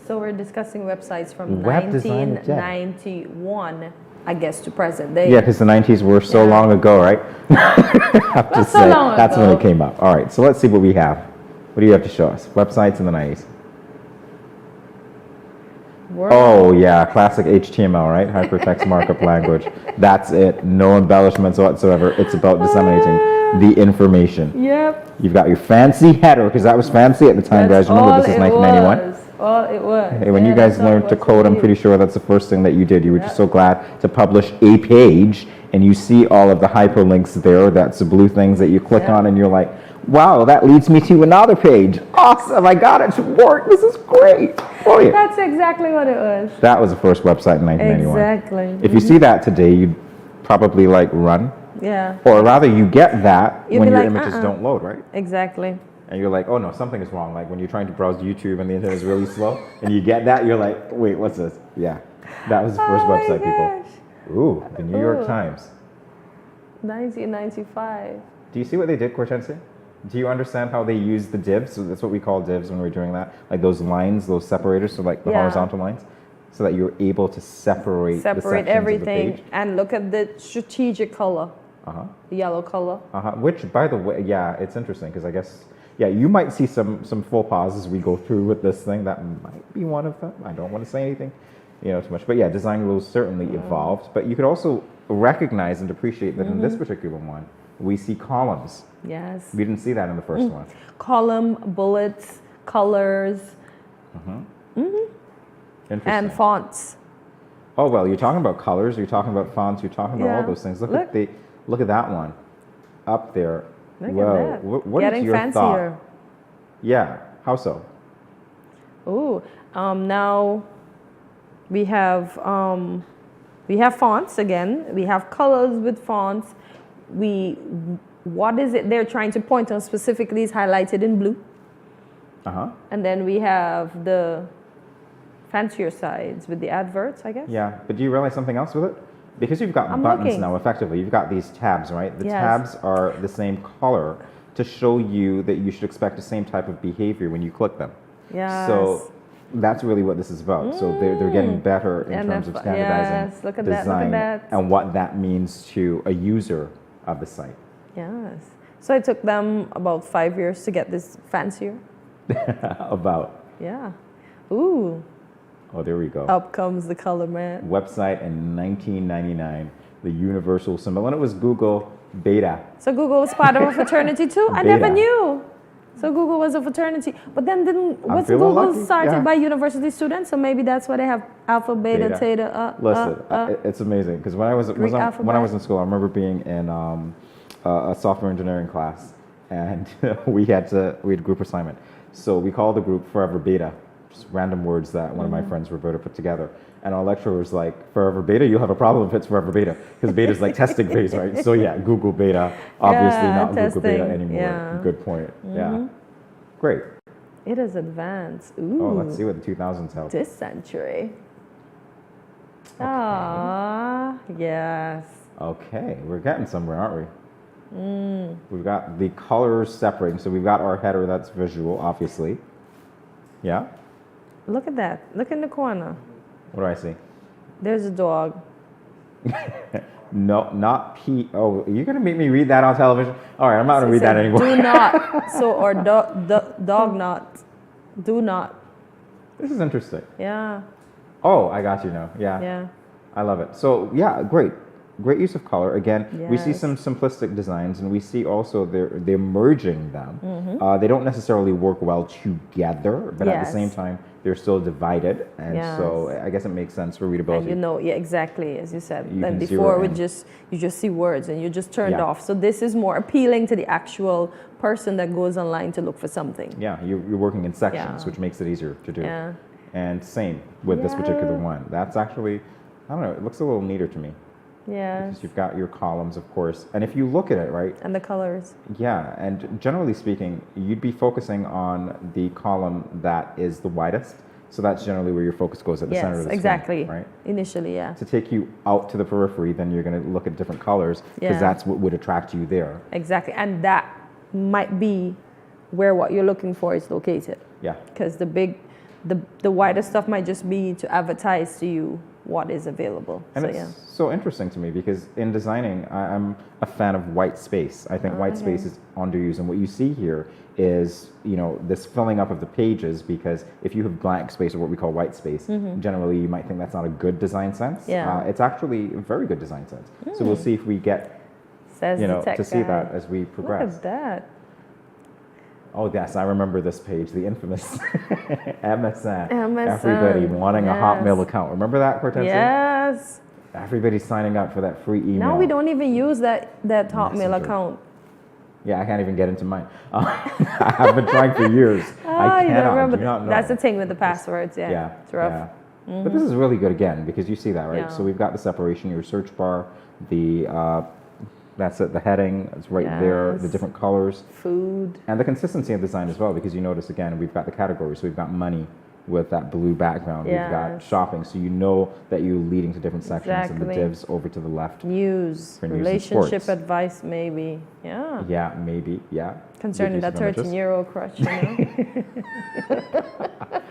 So we're discussing websites from Web design, yeah. 1991, I guess, to present day. Yeah, because the 90s were so long ago, right? I have to say, that's when it came up. All right, so let's see what we have. What do you have to show us? Websites in the 90s. Word. Oh, yeah, classic HTML, right? Hypertext Markup Language. That's it. No embellishments whatsoever. It's about disseminating the information. Yep. You've got your fancy header, because that was fancy at the time, guys. Remember, this is 1991. All it was. Hey, when you guys learned to code, I'm pretty sure that's the first thing that you did. You were just so glad to publish a page, and you see all of the hyperlinks there. That's the blue things that you click on, and you're like, wow, that leads me to another page. Awesome, I got it to work. This is great. Brilliant. That's exactly what it was. That was the first website in 1991. Exactly. If you see that today, you'd probably like run. Yeah. Or rather, you get that You'd when be your like, images don't load, right? Exactly. And you're like, oh no, something is wrong. Like when you're trying to browse YouTube and the internet is really slow, and you get that, you're like, wait, what's this? Yeah, that was the first website, people. Ooh, the New York Times. 1995. Do you see what they did, Cortense? Do you understand how they use the divs? So that's what we call divs when we're doing that. Like those lines, those separators, so like the horizontal lines, so that you're able to separate the sections everything of the page. And look at the strategic color. The yellow color. Which, by the way, yeah, it's interesting because I guess, yeah, you might see some faux pas as we go through with this thing. That might be one of them. I don't want to say anything, too much. But yeah, design rules certainly evolved. But you could also recognize and appreciate that in this particular one, we see columns. Yes. We didn't see that in the first one. Column, bullets, colors. Interesting. And fonts. Oh, well, you're talking about colors, you're talking about fonts, you're talking about all those things. Look at that one up there. Look Whoa. at that. What Getting is your fancier. thought? Yeah, how so? Ooh, now we have fonts again. We have colors with fonts. What is it they're trying to point on specifically is highlighted in blue. And then we have the fancier sides with the adverts, I guess. Yeah, but do you realize something else with it? Because you've got buttons now, effectively, you've got these tabs, right? The tabs are the same color to show you that you should expect the same type of behavior when you click them. Yes. So that's really what this is about. So they're getting better in terms of standardizing look at design that. and what that means to a user of the site. Yes. So it took them about 5 years to get this fancier. About. Yeah. Ooh. Oh, there we go. Up comes the color man. Website in 1999, the universal symbol, and it was Google Beta. So Google was part of a fraternity too? I never knew. So Google was a fraternity, but then wasn't Google started by university students? So maybe that's why they have alpha, beta, theta. Listen, it's amazing because when I was in school, I remember being in a software engineering class, and we had group assignment. So we called the group Forever Beta. Just random words that one of my friends Roberta put together. And our lecturer was like, Forever Beta, you'll have a problem if it's Forever Beta. Because beta is like testing phase, right? So yeah, Google Beta, obviously not testing. Google Beta anymore. Yeah. Good point. Yeah. Great. It is advanced. Ooh. Oh, let's see what the 2000s held. This century. Ah, yes. Okay, we're getting somewhere, aren't we? We've got the colors separating. So we've got our header that's visual, obviously. Yeah? Look at that. Look in the corner. What do I see? There's a dog. No, not P. Oh, you're going to make me read that on television? All right, I'm not going to read that anymore. Do not. So, or dog not. Do not. This is interesting. Yeah. Oh, I got you now. Yeah. Yeah. I love it. So, yeah, great. Great use of color. Again, we see some simplistic designs, and we see also they're merging them. They don't necessarily work well together, but at the same time, they're still divided. And so I guess it makes sense for readability. And exactly, as you said. And before, you just see words and you just turned off. So this is more appealing to the actual person that goes online to look for something. Yeah, you're working in sections, which makes it easier to do. Yeah. And same with this particular one. That's actually, I don't know, it looks a little neater to me. Yeah. Because you've got your columns, of course. And if you look at it, right? And the colors. Yeah. And generally speaking, you'd be focusing on the column that is the widest. So that's generally where your focus goes at the center of the screen, right? Initially, yeah. To take you out to the periphery, then you're going to look at different colors because that's what would attract you there. Exactly. And that might be where what you're looking for is located. Yeah. Because the big the wider stuff might just be to advertise to you what is available. And it's so interesting to me because in designing, I'm a fan of white space. I think white space is underused, and what you see here is, you know, this filling up of the pages, because if you have blank space, or what we call white space, generally you might think that's not a good design sense. It's actually a very good design sense. So we'll see if we get, to see that as we progress. Look at that. Oh yes, I remember this page, the infamous MSN. Everybody wanting a Hotmail account. Remember that, Cortez? Yes. Everybody's signing up for that free email. Now we don't even use that Hotmail account. Yeah, I can't even get into mine. I have been trying for years. I cannot. I do not know. That's the thing with the passwords. Yeah. It's rough. Yeah. But this is really good again because you see that, right? So we've got the separation, your search bar, that's it, the heading, it's right there, the different colors. Food. And the consistency of design as well, because you notice again, we've got the categories. So we've got money with that blue background. We've got shopping, so you know that you're leading to different sections, and the divs over to the left. News, for news relationship advice, maybe. Yeah. Yeah, maybe, yeah. Concerning that 13-year-old crush, you know?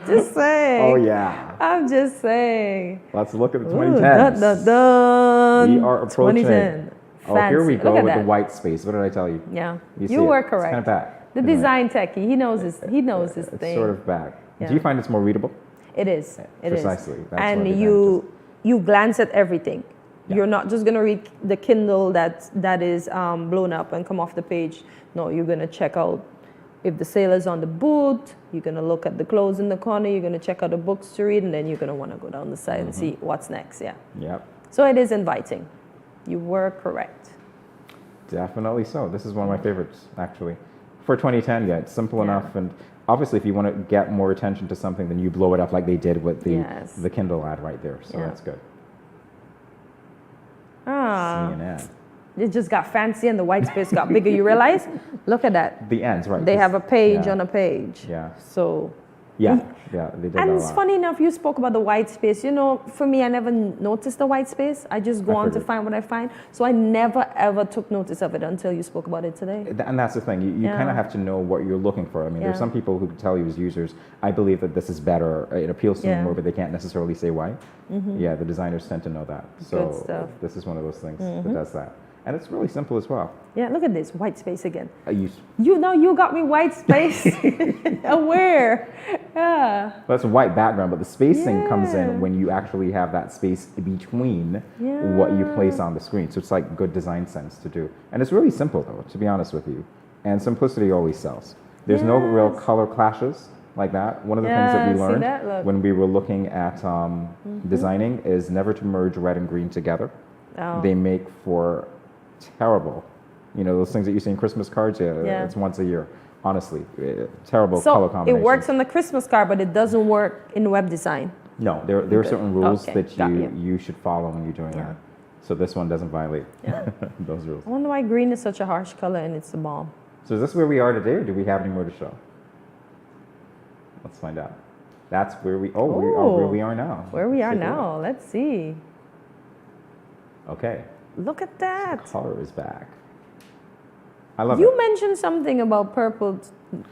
Just saying. Oh, yeah. I'm just saying. Let's look at the 2010s. Dun, dun, dun. We are approaching. 2010. Oh, here we go with the white space. What did I tell you? Yeah, you were correct. It's kind of back. The design techie, he knows his thing. It's sort of back. Yeah. Do you find it's more readable? It is. It Precisely. is. That's and you glance at everything. Yeah. You're not just gonna read the Kindle that is blown up and come off the page. No, you're gonna check out if the sale is on the boot. You're gonna look at the clothes in the corner. You're gonna check out the books to read, and then you're gonna want to go down the side and see what's next. Yeah. Yep. So it is inviting. You were correct. Definitely so. This is one of my favorites, actually. For 2010, it's simple enough. And obviously, if you want to get more attention to something, then you blow it up like they did with the Kindle ad right there. So that's good. CNN. It just got fancy and the white space got bigger. You realize? Look at that. The ends, right. They have a page on a page. Yeah. So. Yeah, they did and that a it's lot. funny enough, you spoke about the white space. You know, for me, I never noticed the white space. I just go on to find what I find. So I never, ever took notice of it until you spoke about it today. And that's the thing. You kind of have to know what you're looking for. I mean, there's some people who can tell you as users, I believe that this is better. It appeals to me more, but they can't necessarily say why. Yeah, the designers tend to know that. So this is one of those things that does that. And it's really simple as well. Yeah, look at this, white space again. You got me white space. Aware. Yeah. Well, that's a white background, but the spacing comes in when you actually have that space between what you place on the screen. So it's like good design sense to do. And it's really simple though, to be honest with you. And simplicity always sells. There's no real color clashes like that. One of the things that we learned when we were looking at designing is never to merge red and green together. Oh. They make for terrible, those things that you see in Christmas cards. It's once a year. Honestly, terrible color combinations. It works on the Christmas card, but it doesn't work in web design. No, there are certain rules that you should follow when you're doing that. So this one doesn't violate those rules. I wonder why green is such a harsh color and it's the bomb. So is this where we are today, or do we have any more to show? Let's find out. That's where we are where we are now. Where we are now. Let's see. Okay. Look at that. The color is back. I love it. You mentioned something about purple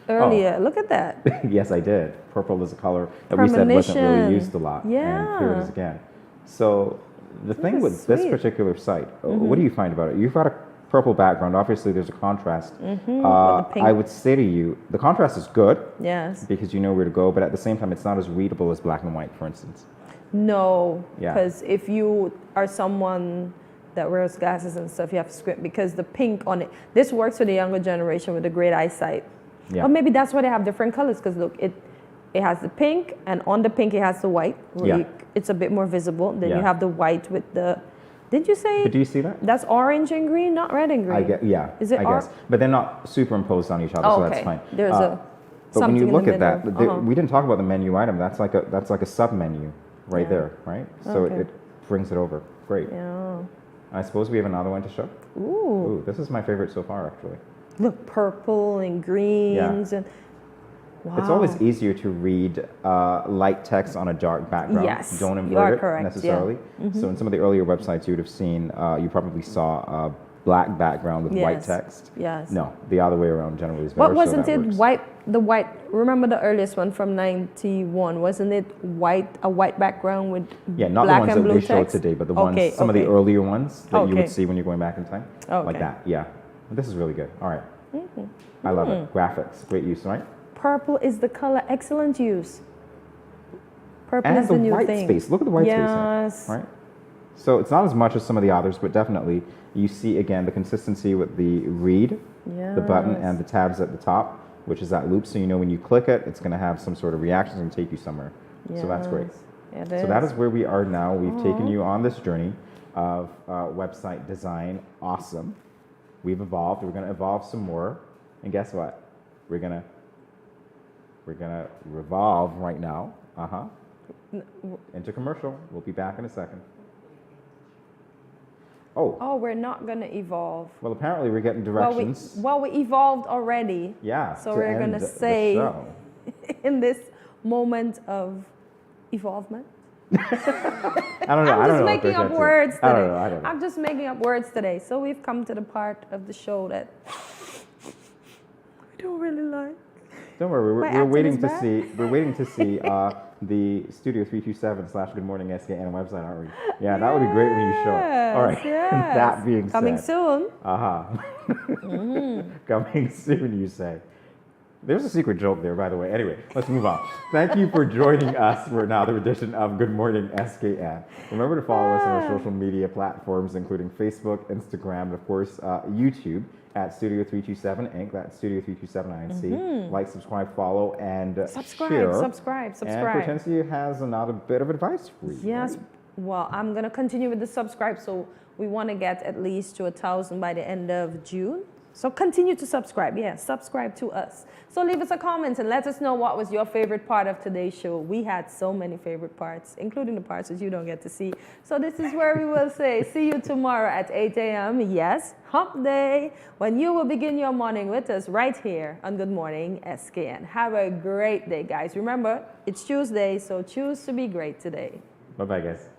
earlier. Oh. Look at that. Yes, I did. Purple is a color that we said wasn't really used a lot. Yeah. And here it is again. So the thing with this particular site, what do you find about it? You've got a purple background. Obviously, there's a contrast. I would say to you, the contrast is good. Yes. Because you know where to go, but at the same time, it's not as readable as black and white, for instance. No. Because if you are someone that wears glasses and stuff, you have to squint because the pink on it. This works for the younger generation with the great eyesight. Yeah. Or maybe that's why they have different colors, because look, it has the pink, and on the pink it has the white. It's a bit more visible. Then you have the white with the. Did you say? But do you see that? That's orange and green, not red and green. Is it? I guess, but they're not superimposed on each other, so that's fine. There's but when you look at that, we didn't talk about the menu item. That's like a sub menu right there, right? So it brings it over. Great. Yeah. I suppose we have another one to show. Ooh. This is my favorite so far, actually. Look, purple and greens and. Wow. It's always easier to read light text on a dark background. Yes, don't you are invert it correct, necessarily. So in some of the earlier websites you would have seen, you probably saw black background with white Yes. text. Yes. No, the other way around generally is better. But wasn't so that it works. white? The white. Remember the earliest one from '91? Wasn't it white? A white background with Yeah, not black the ones and that blue they showed text? today, but the Okay, ones, some of the okay. earlier ones that you Okay. would see when you're going back in time. Like Okay. that, yeah. This is really good. All right. Mhm. I love Mm. it. Graphics, great use, right? Purple is the color. Excellent use. Purple And is the the new white thing. space. Look at the white space Yes. here, right? So it's not as much as some of the others, but definitely you see again the consistency with the read, the button, Yes. and the tabs at the top, which is that loop. So you know when you click it, it's going to have some sort of reaction and take you somewhere. So that's great. Yes, So that is where we are now. We've taken Aw. you on this journey of website design. Awesome. We've evolved. We're going to evolve some more. And guess what? We're gonna revolve right now. Into commercial. We'll be back in a second. Oh, we're not gonna evolve. well, apparently we're getting directions. Well, we evolved already. Yeah, So to we're end gonna the say show. in this moment of evolvement. I don't know. I'm I don't just know what making they're up saying. words today. I don't know. I don't know. I'm just making up words today. So we've come to the part of the show that we don't really like. Don't worry. My We're accent waiting is to bad. see. We're waiting to see the Studio 327/Good Morning SKN website, aren't we? Yeah, that would be great when you show it. All right. Yes. That being Coming said, soon. Mm-hmm. Coming soon, you say. There's a secret joke there, by the way. Anyway, let's move on. Thank you for joining us for another edition of Good Morning SKN. Remember to follow us on our social media platforms, including Facebook, Instagram, and of course, YouTube at Studio 327 Inc. That's Studio 327 INC. Mhm. Like, subscribe, follow, and Subscribe, share. subscribe. And Hortensia has another bit of advice for you. Yes. right? Well, I'm gonna continue with the subscribe. So we want to get at least to 1,000 by the end of June. So continue to subscribe. Yeah, subscribe to us. So leave us a comment and let us know what was your favorite part of today's show. We had so many favorite parts, including the parts that you don't get to see. So this is where we will say, see you tomorrow at 8 a.m. Yes, hump day, when you will begin your morning with us right here on Good Morning SKN. Have a great day, guys. Remember, it's Tuesday, so choose to be great today. Bye-bye, guys.